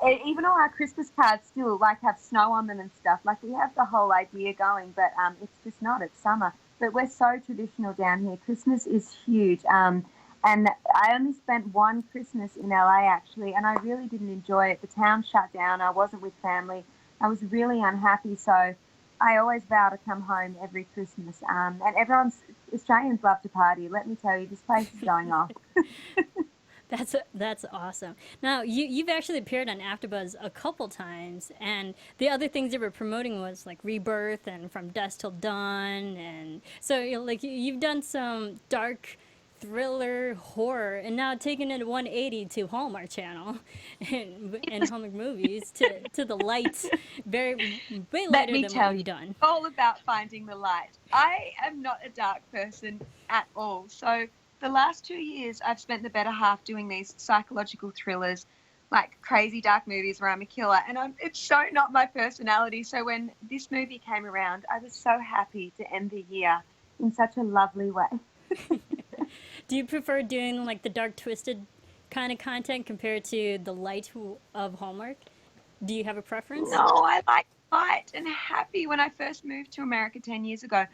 even all our Christmas cards still like have snow on them and stuff. Like we have the whole idea going, but it's just not. It's summer. But we're so traditional down here. Christmas is huge. And I only spent one Christmas in LA actually, and I really didn't enjoy it. The town shut down. I wasn't with family. I was really unhappy. So I always vow to come home every Christmas. And Australians love to party. Let me tell you, this place is going off. That's awesome. Now you've actually appeared on AfterBuzz a couple times, and the other things they were promoting was like Rebirth and From Dusk Till Dawn, and so you've done some dark thriller horror, and now taking it 180 to Hallmark Channel and Hallmark movies to the light, way lighter than what you've done. All about finding the light. I am not a dark person at all, so. The last 2 years, I've spent the better half doing these psychological thrillers, like crazy dark movies where I'm a killer, and it's so not my personality. So when this movie came around, I was so happy to end the year in such a lovely way. Do you prefer doing like the dark, twisted kind of content compared to the light of Hallmark? Do you have a preference? No, I like light and happy. When I first moved to America 10 years ago,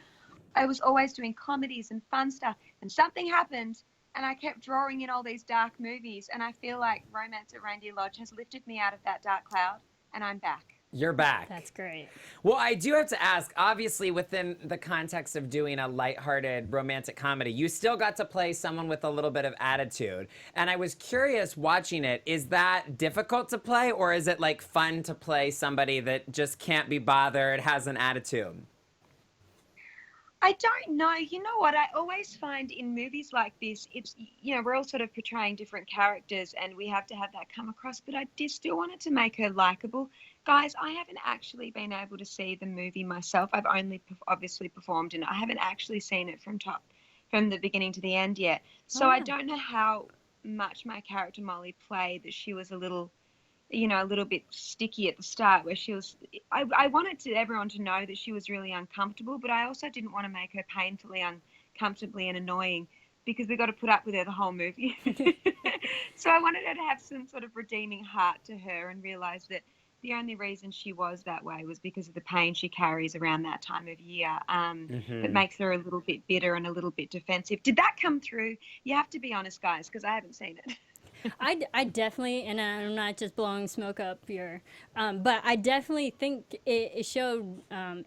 I was always doing comedies and fun stuff, and something happened, and I kept drawing in all these dark movies, and I feel like Romance at Reindeer Lodge has lifted me out of that dark cloud, and I'm back. You're back. That's great. Well, I do have to ask, obviously within the context of doing a lighthearted romantic comedy, you still got to play someone with a little bit of attitude. And I was curious watching it, is that difficult to play, or is it like fun to play somebody that just can't be bothered, has an attitude? I don't know. You know what? I always find in movies like this, it's, we're all sort of portraying different characters and we have to have that come across, but I did still wanted to make her likable. Guys, I haven't actually been able to see the movie myself. I've only obviously performed in it. I haven't actually seen it from the beginning to the end yet. So I don't know how much my character Molly played, that she was a little bit sticky at the start, where she was, I wanted everyone to know that she was really uncomfortable, but I also didn't want to make her painfully uncomfortably and annoying, because we got to put up with her the whole movie. So I wanted her to have some sort of redeeming heart to her and realize that the only reason she was that way was because of the pain she carries around that time of year. That makes her a little bit bitter and a little bit defensive. Did that come through? You have to be honest, guys, because I haven't seen it. I definitely, and I'm not just blowing smoke up here, but I definitely think it showed, and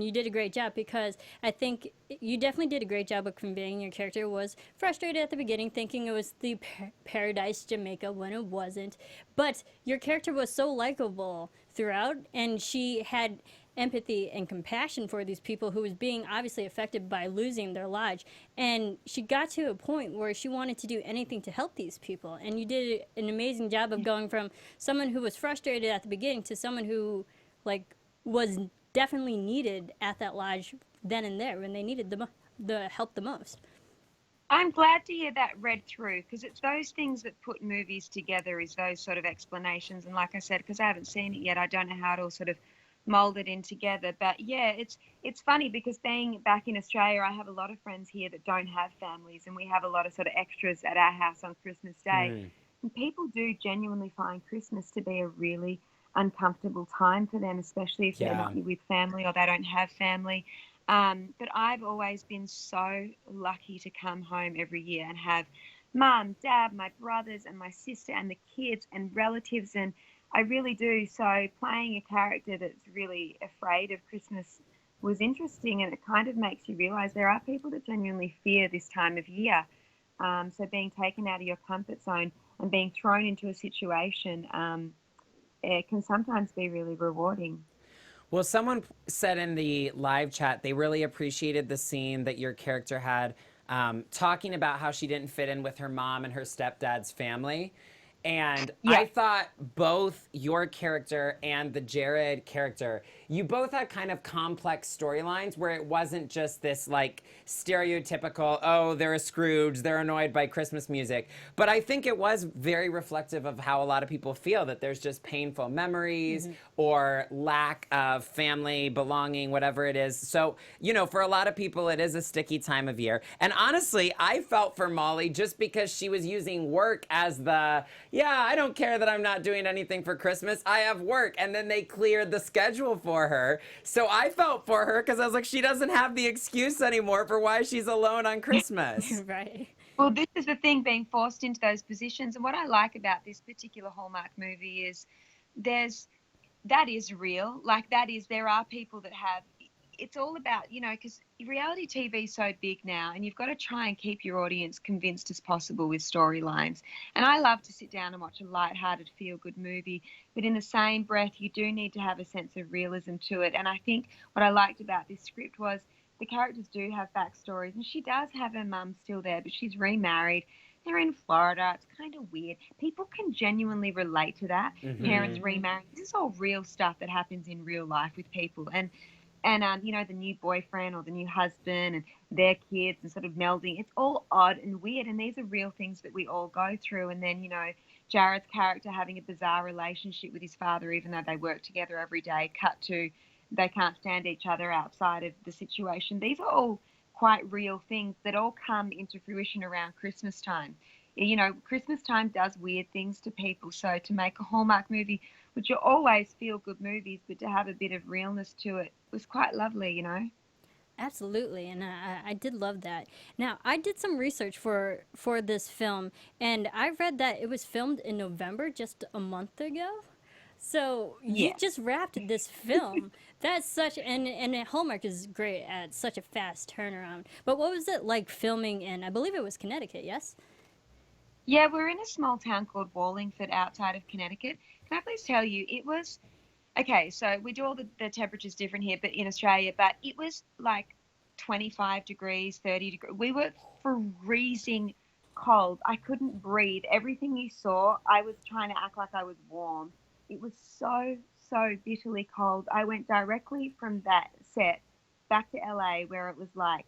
you did a great job, because I think you definitely did a great job of conveying your character was frustrated at the beginning, thinking it was the paradise Jamaica when it wasn't, but your character was so likable throughout, and she had empathy and compassion for these people who was being obviously affected by losing their lodge, and she got to a point where she wanted to do anything to help these people, and you did an amazing job of going from someone who was frustrated at the beginning to someone who was definitely needed at that lodge then and there when they needed the help the most. I'm glad to hear that read through, because it's those things that put movies together, is those sort of explanations. And like I said, because I haven't seen it yet, I don't know how it all sort of molded in together. But yeah, it's funny, because being back in Australia, I have a lot of friends here that don't have families, and we have a lot of sort of extras at our house on Christmas Day. And people do genuinely find Christmas to be a really uncomfortable time for them, especially if they're not with family or they don't have family. But I've always been so lucky to come home every year and have mum, dad, my brothers and my sister and the kids and relatives, and I really do. So playing a character that's really afraid of Christmas was interesting, and it kind of makes you realize there are people that genuinely fear this time of year. So being taken out of your comfort zone and being thrown into a situation, it can sometimes be really rewarding. Well, someone said in the live chat they really appreciated the scene that your character had, talking about how she didn't fit in with her mom and her stepdad's family. And I thought both your character and the Jared character, you both had kind of complex storylines where it wasn't just this like stereotypical, oh, they're a Scrooge, they're annoyed by Christmas music. But I think it was very reflective of how a lot of people feel, that there's just painful memories or lack of family belonging, whatever it is. So, you know, for a lot of people, it is a sticky time of year. And honestly, I felt for Molly just because she was using work as the, yeah, I don't care that I'm not doing anything for Christmas. I have work. And then they cleared the schedule for her. So I felt for her because I was like, she doesn't have the excuse anymore for why she's alone on Christmas. Right. Well, this is the thing, being forced into those positions. And what I like about this particular Hallmark movie is that is real. Like, there are people that have, it's all about, you know, because reality TV is so big now, and you've got to try and keep your audience convinced as possible with storylines. And I love to sit down and watch a lighthearted, feel-good movie, but in the same breath, you do need to have a sense of realism to it. And I think what I liked about this script was the characters do have backstories, and she does have her mum still there, but she's remarried. They're in Florida. It's kind of weird. People can genuinely relate to that. Parents remarrying. This is all real stuff that happens in real life with people. And you know, the new boyfriend or the new husband and their kids and sort of melding. It's all odd and weird, and these are real things that we all go through. And then, you know, Jared's character having a bizarre relationship with his father, even though they work together every day, cut to they can't stand each other outside of the situation. These are all quite real things that all come into fruition around Christmas time. You know, Christmas time does weird things to people. So to make a Hallmark movie, which are always feel-good movies, but to have a bit of realness to it was quite lovely, you know. Absolutely, and I did love that. Now, I did some research for this film, and I read that it was filmed in November, just a month ago. So you just wrapped this film. That's such, and Hallmark is great at such a fast turnaround. But what was it like filming in, I believe it was Connecticut, yes? Yeah, we're in a small town called Wallingford outside of Connecticut. Can I please tell you, it was, okay, so we do all the temperatures different here, but in Australia, but it was like 25 degrees, 30 degrees. We were freezing cold. I couldn't breathe. Everything you saw, I was trying to act like I was warm. It was so, so bitterly cold. I went directly from that set back to LA, where it was like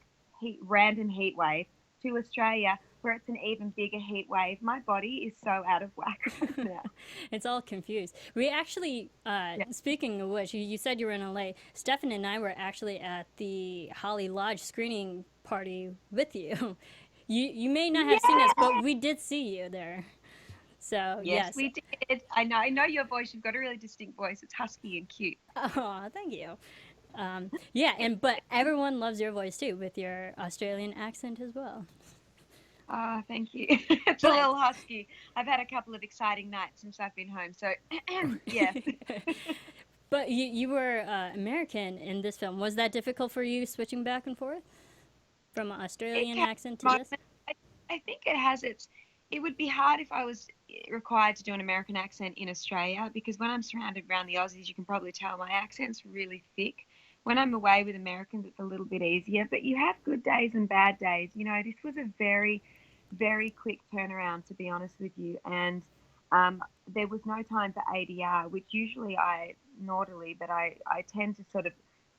random heat wave, to Australia, where it's an even bigger heat wave. My body is so out of whack right now. It's all confused. We actually, speaking of which, you said you were in LA. Stefan and I were actually at the Holly Lodge screening party with you. You may not have seen us, but we did see you there. So yes, we did. I know your voice. You've got a really distinct voice. It's husky and cute. Oh, thank you. But everyone loves your voice too, with your Australian accent as well. Oh, thank you. It's a little husky. I've had a couple of exciting nights since I've been home, so yeah. But you were American in this film. Was that difficult for you, switching back and forth from an Australian accent to this? I think it has its. It would be hard if I was required to do an American accent in Australia, because when I'm surrounded around the Aussies, you can probably tell my accent's really thick. When I'm away with Americans, it's a little bit easier, but you have good days and bad days. You know, this was a very, very quick turnaround, to be honest with you. And there was no time for ADR, which usually I tend to sort of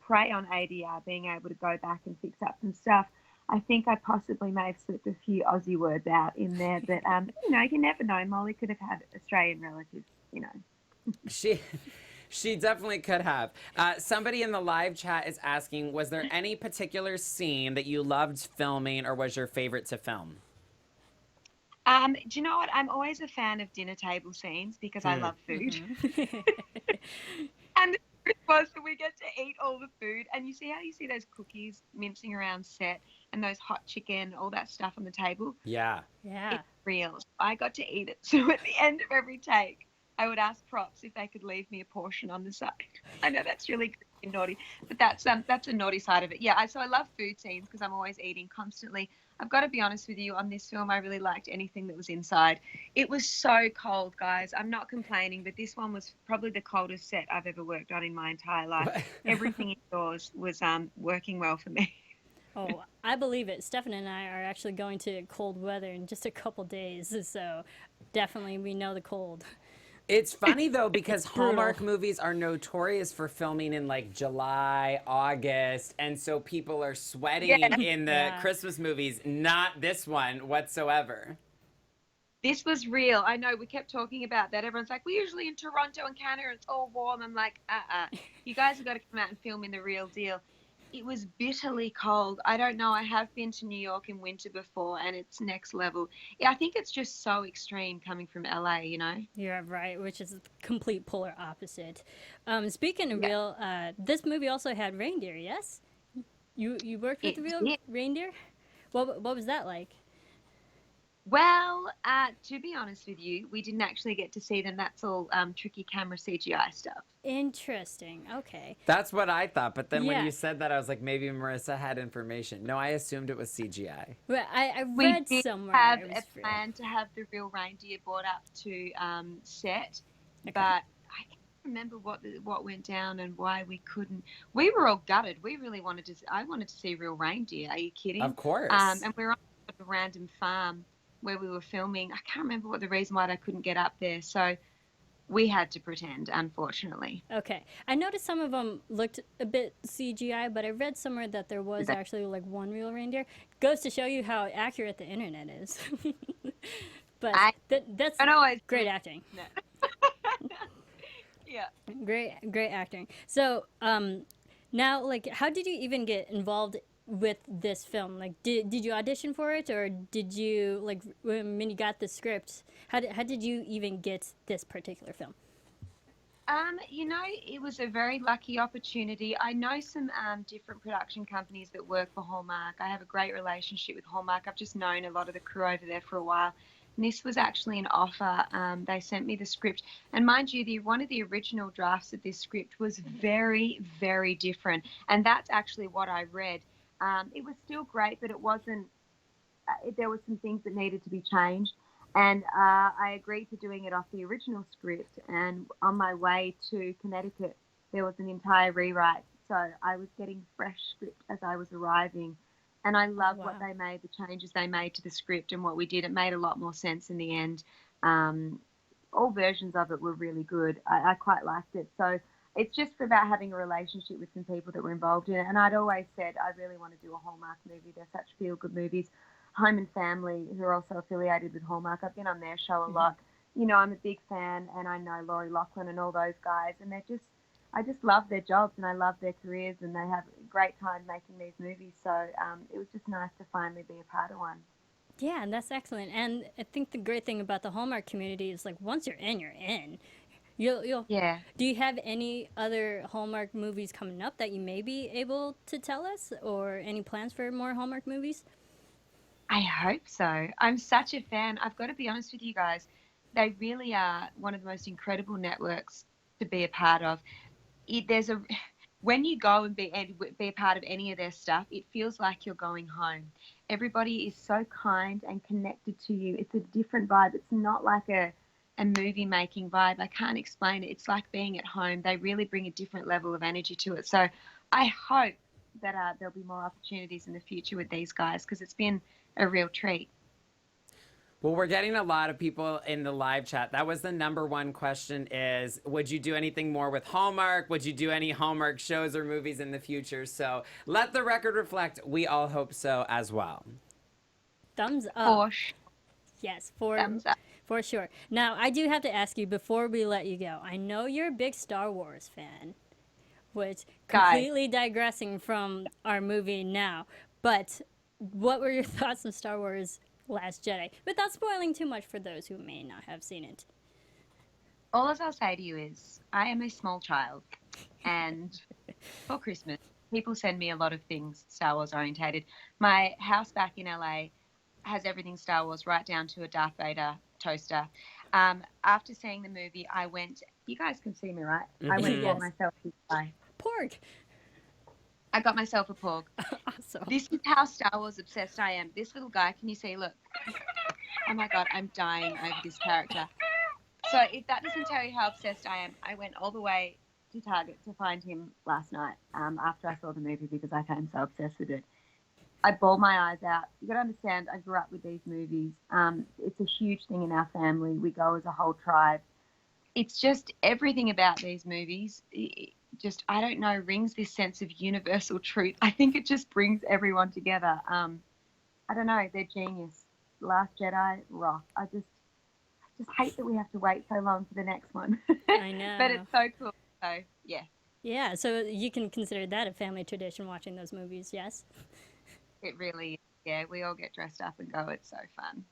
prey on ADR, being able to go back and fix up some stuff. I think I possibly may have slipped a few Aussie words out in there, but, you know, you never know. Molly could have had Australian relatives, you know. She definitely could have. Somebody in the live chat is asking, was there any particular scene that you loved filming or was your favorite to film? Do you know what? I'm always a fan of dinner table scenes because I love food. And the truth was that we get to eat all the food, and you see how you see those cookies mincing around set and those hot chicken, all that stuff on the table? Yeah. It's real. I got to eat it. So at the end of every take, I would ask props if they could leave me a portion on the side. I know that's really naughty, but that's a naughty side of it. Yeah, so I love food scenes because I'm always eating constantly. I've got to be honest with you, on this film, I really liked anything that was inside. It was so cold, guys. I'm not complaining, but this one was probably the coldest set I've ever worked on in my entire life. Everything indoors was working well for me. Oh, I believe it. Stefan and I are actually going to cold weather in just a couple days, so definitely we know the cold. It's funny though because It's brutal. Hallmark movies are notorious for filming in like July, August, and so people are sweating in the Yeah. Christmas movies. Not this one whatsoever. This was real. I know we kept talking about that. Everyone's like, we're usually in Toronto and Canada, it's all warm. I'm like, you guys have got to come out and film in the real deal. It was bitterly cold. I don't know. I have been to New York in winter before, and it's next level. Yeah, I think it's just so extreme coming from LA, you know? You're right, which is the complete polar opposite. Speaking of Yeah. real, this movie also had reindeer. Yes, you worked with It real did. reindeer. What was that like? Well, to be honest with you, we didn't actually get to see them. That's all tricky camera CGI stuff. Interesting. Okay. That's what I thought, but then when Yeah. you said that, I was like, maybe Marissa had information. No, I assumed it was CGI. Well, I We read did somewhere have it a was real. plan to have the real reindeer brought up to set, Okay. but I can't remember what went down and why we couldn't. We were all gutted. We really wanted to. I wanted to see real reindeer. Are you kidding? Of course. And we were on a random farm where we were filming. I can't remember what the reason why I couldn't get up there. So we had to pretend, unfortunately. Okay. I noticed some of them looked a bit CGI, but I read somewhere that there was actually like one real reindeer. Goes to show you how accurate the internet is. But that's don't always great acting. Yeah. Great acting. So, now, like, how did you even get involved with this film? Like, did you audition for it, or did you, like, when you got the script, how did you even get this particular film? You know, it was a very lucky opportunity. I know some different production companies that work for Hallmark. I have a great relationship with Hallmark. I've just known a lot of the crew over there for a while. And this was actually an offer. They sent me the script. And mind you, one of the original drafts of this script was very, very different. And that's actually what I read. It was still great, but it wasn't, there were some things that needed to be changed. And I agreed to doing it off the original script. And on my way to Connecticut, there was an entire rewrite. So I was getting fresh script as I was arriving. And I love what they made, the changes they made to the script and what we did. It made a lot more sense in the end. All versions of it were really good. I quite liked it. So it's just about having a relationship with some people that were involved in it. And I'd always said, I really want to do a Hallmark movie. They're such feel-good movies. Home and Family, who are also affiliated with Hallmark. I've been on their show a lot. You know, I'm a big fan, and I know Laurie Loughlin and all those guys, and I just love their jobs and I love their careers, and they have a great time making these movies. So it was just nice to finally be a part of one. Yeah, and that's excellent. And I think the great thing about the Hallmark community is, like, once you're in, you're in. You'll. Yeah. Do you have any other Hallmark movies coming up that you may be able to tell us, or any plans for more Hallmark movies? I hope so. I'm such a fan. I've got to be honest with you guys. They really are one of the most incredible networks to be a part of. When you go and be a part of any of their stuff, it feels like you're going home. Everybody is so kind and connected to you. It's a different vibe. It's not like a movie making vibe. I can't explain it. It's like being at home. They really bring a different level of energy to it. So I hope that there'll be more opportunities in the future with these guys, because it's been a real treat. Well, we're getting a lot of people in the live chat. That was the number one question is, would you do anything more with Hallmark? Would you do any Hallmark shows or movies in the future? So let the record reflect. We all hope so as well. Thumbs up. For sure. Yes, Thumbs up. for sure. Now, I do have to ask you before we let you go. I know you're a big Star Wars fan, which completely digressing from our movie now. But what were your thoughts on Star Wars Last Jedi, without spoiling too much for those who may not have seen it? All I'll say to you is, I am a small child, and for Christmas, people send me a lot of things Star Wars orientated. My house back in LA has everything Star Wars, right down to a Darth Vader toaster. After seeing the movie, I went, you guys can see me, right? I went and bought myself this guy. Porg. I got myself a porg. Awesome. This is how Star Wars obsessed I am. This little guy, can you see? Look. Oh my God, I'm dying over this character. So if that doesn't tell you how obsessed I am, I went all the way to Target to find him last night after I saw the movie, because I became so obsessed with it. I bawled my eyes out. You got to understand, I grew up with these movies. It's a huge thing in our family. We go as a whole tribe. it's just everything about these movies. Just, I don't know, rings this sense of universal truth. I think it just brings everyone together. I don't know, they're genius. Last Jedi, rock. I just hate that we have to wait so long for the next one. I know. But it's so cool. So, yeah. Yeah, so you can consider that a family tradition, watching those movies, yes? It really is. Yeah, we all get dressed up and go. It's so fun.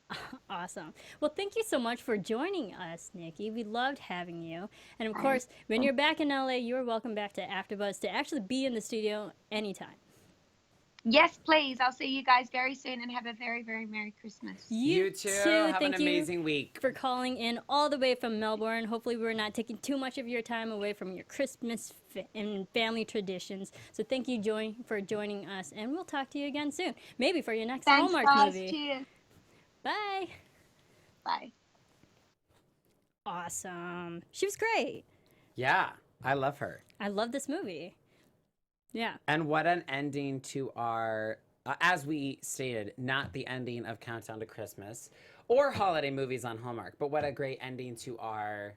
Awesome. Well, thank you so much for joining us, Nikki. We loved having you. And of course, when you're back in LA, you're welcome back to AfterBuzz to actually be in the studio anytime. Yes, please. I'll see you guys very soon and have a very, very Merry Christmas. You too. Have Thank an amazing week. for calling in all the way from Melbourne. Hopefully, we're not taking too much of your time away from your Christmas and family traditions. So thank you, for joining us, and we'll talk to you again soon. Maybe for your next Thanks, Hallmark guys. movie. Cheers. Bye. Bye. Awesome. She was great. Yeah, I love her. I love this movie. Yeah. And what an ending to our, as we stated, not the ending of Countdown to Christmas or holiday movies on Hallmark, but what a great ending to our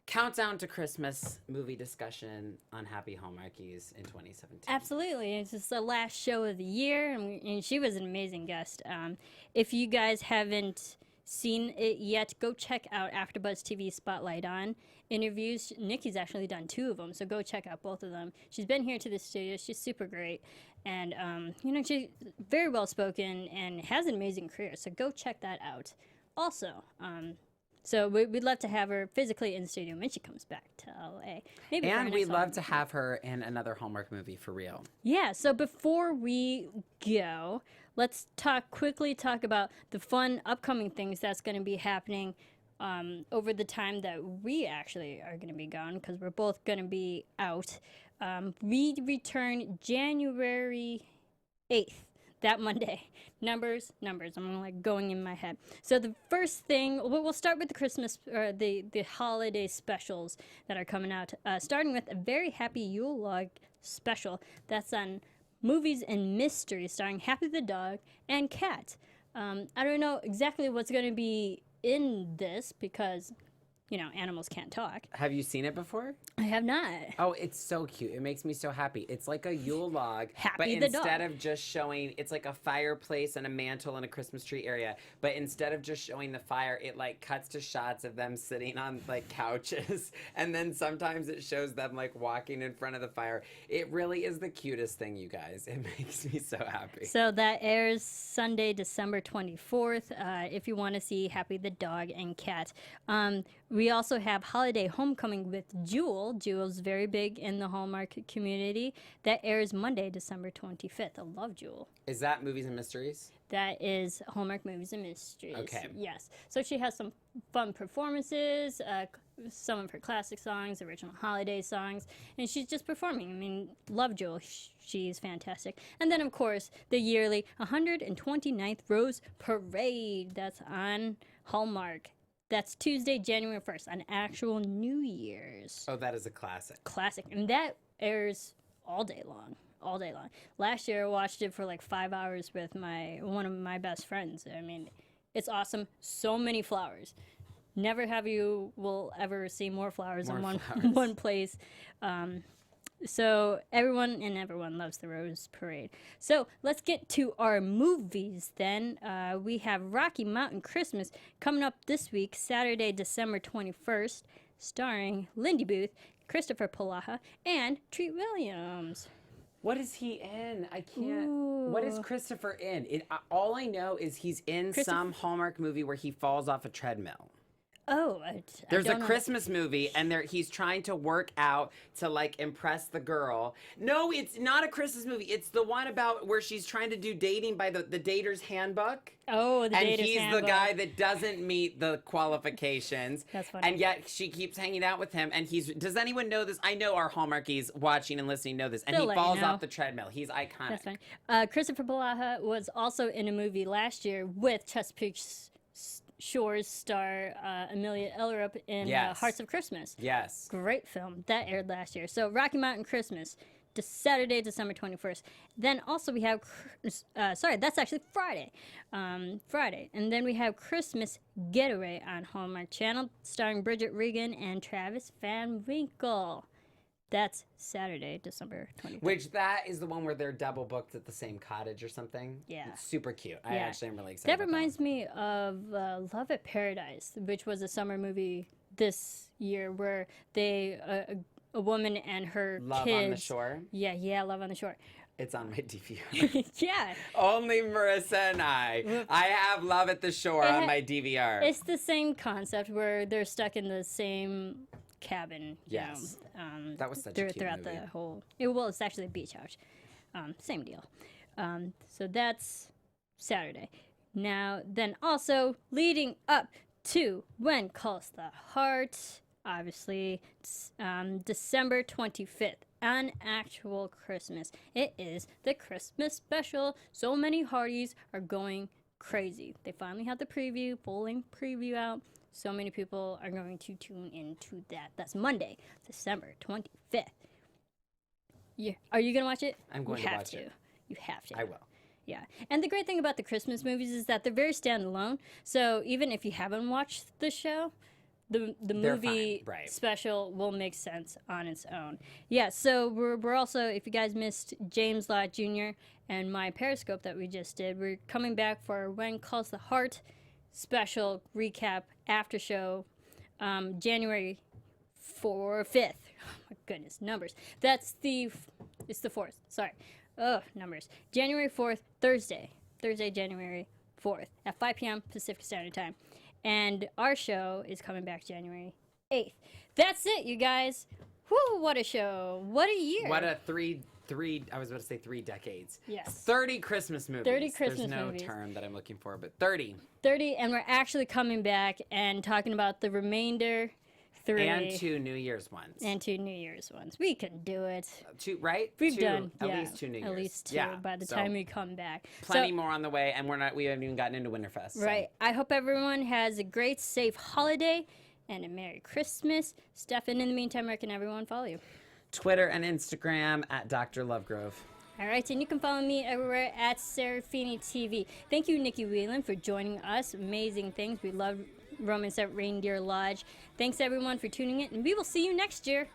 Countdown to Christmas movie discussion on Happy Hallmarkies in 2017. Absolutely. It's just the last show of the year, and she was an amazing guest. If you guys haven't seen it yet, go check out AfterBuzz TV Spotlight On interviews. Nikki's actually done 2 of them, so go check out both of them. She's been here to the studio. She's super great, and she's very well spoken and has an amazing career. So go check that out. Also, so we'd love to have her physically in the studio when she comes back to LA. Maybe for our And next we'd love Hallmark to movie. have her in another Hallmark movie for real. Yeah, so before we go, let's quickly talk about the fun upcoming things that's going to be happening over the time that we actually are going to be gone, because we're both going to be out. We return January 8th, that Monday. Numbers. I'm like going in my head. So the first thing, we'll start with the Christmas, or the holiday specials that are coming out, starting with a Very Happy Yule Log special that's on Movies and Mysteries, starring Happy the Dog and Cat. I don't know exactly what's going to be in this because, animals can't talk. Have you seen it before? I have not. Oh, it's so cute. It makes me so happy. It's like a Yule log, Happy but the instead dog. of just showing, it's like a fireplace and a mantle and a Christmas tree area. But instead of just showing the fire, it like cuts to shots of them sitting on like couches, and then sometimes it shows them like walking in front of the fire. It really is the cutest thing, you guys. It makes me so happy. So that airs Sunday, December 24th, if you want to see Happy the Dog and Cat. We also have Holiday Homecoming with Jewel. Jewel's very big in the Hallmark community. That airs Monday, December 25th. I love Jewel. Is that Movies and Mysteries? That is Hallmark Movies and Mysteries. Okay. Yes. So she has some fun performances, some of her classic songs, original holiday songs, and she's just performing. I mean, love Jewel. She's fantastic. And then, of course, the yearly 129th Rose Parade. That's on Hallmark. That's Tuesday, January 1st, on actual New Year's. Oh, that is a classic. Classic. And that airs all day long. All day long. Last year, I watched it for like 5 hours with one of my best friends. I mean, it's awesome. So many flowers. Never will ever see more flowers in one place. So everyone loves the Rose Parade. So let's get to our movies then. We have Rocky Mountain Christmas coming up this week, Saturday, December 21st, starring Lindy Booth, Christopher Polaha, and Treat Williams. What is he in? I can't. Ooh. What is Christopher in? All I know is he's in some Hallmark movie where he falls off a treadmill. Oh, There's a don't know. Christmas movie, and he's trying to work out to like impress the girl. No, it's not a Christmas movie. It's the one about where she's trying to do dating by the dater's handbook. Oh, the And Dater's he's Handbook. the guy that doesn't meet the qualifications. That's funny. And yet she keeps hanging out with him. And does anyone know this? I know our Hallmarkies watching and listening know this. And They'll he let you falls know. off the treadmill. He's iconic. That's fine. Christopher Polaha was also in a movie last year with Chesapeake Shores star Amelia Ellerup in Yes. Hearts of Christmas. Yes. Great film. That aired last year. So Rocky Mountain Christmas, Saturday, December 21st. Then also we have, that's actually Friday. Friday. And then we have Christmas Getaway on Hallmark Channel, starring Bridget Regan and Travis Van Winkle. That's Saturday, December 25th. Which that is the one where they're double booked at the same cottage or something. Yeah. It's super cute. I Yeah. actually am really excited. That about reminds me of Love at Paradise, which was a summer movie this year where they a woman and her Love kids. on the Shore. Yeah, Love on the Shore. It's on my DVR. Yeah, Only Marissa and I. I have Love at the Shore on my DVR. it's the same concept where they're stuck in the same cabin. Yes. That was such a cute throughout movie. the whole. Well, it's actually a beach house. Same deal. So that's Saturday. Now, then also leading up to When Calls the Heart, obviously, December 25th, on actual Christmas. It is the Christmas special. So many hearties are going crazy. They finally had the full preview out. So many people are going to tune into that. That's Monday, December 25th. Yeah. Are you going to watch it? I'm going to watch it. You have to. I will. Yeah. And the great thing about the Christmas movies is that they're very standalone. So even if you haven't watched the show, the movie fine, right. special will make sense on its own. Yeah, so we're also, if you guys missed James Lott Jr. and my Periscope that we just did, we're coming back for When Calls the Heart special recap after show, January 5th. Oh my goodness, numbers. It's the 4th. Sorry. Numbers. January 4th, Thursday, January 4th at 5 p.m. Pacific Standard Time. And our show is coming back January 8th. That's it, you guys. Whew, what a show. What a year. What a three, I was about to say 3 decades. Yes. 30 Christmas movies. 30 Christmas There's no movies. term that I'm looking for, but 30. 30, and we're actually coming back and talking about the remainder 3. And 2 New Year's ones. And 2 New Year's ones. We can do it. 2, right? We've 2, done at yeah, least 2 New Year's. At least 2 yeah. by the So, time we come back. Plenty So- more on the way, and we haven't even gotten into Winterfest. So. Right. I hope everyone has a great, safe holiday and a Merry Christmas. Stefan, in the meantime, where can everyone follow you? Twitter and Instagram at Dr. Lovegrove. All right, and you can follow me everywhere at Serafini TV. Thank you, Nicky Whelan, for joining us. Amazing things. We love Romance at Reindeer Lodge. Thanks, everyone, for tuning in, and we will see you next year.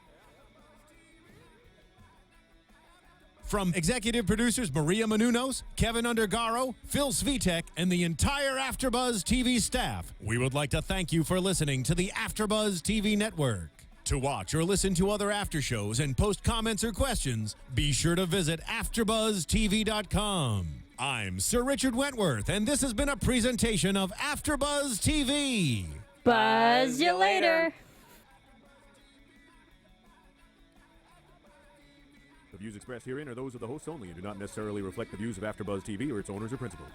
From executive producers Maria Menounos, Kevin Undergaro, Phil Svitek, and the entire AfterBuzz TV staff, we would like to thank you for listening to the AfterBuzz TV network. To watch or listen to other after shows and post comments or questions, be sure to visit AfterBuzzTV.com. I'm Sir Richard Wentworth, and this has been a presentation of AfterBuzz TV. Buzz you later. The views expressed herein are those of the hosts only and do not necessarily reflect the views of AfterBuzz TV or its owners or principals.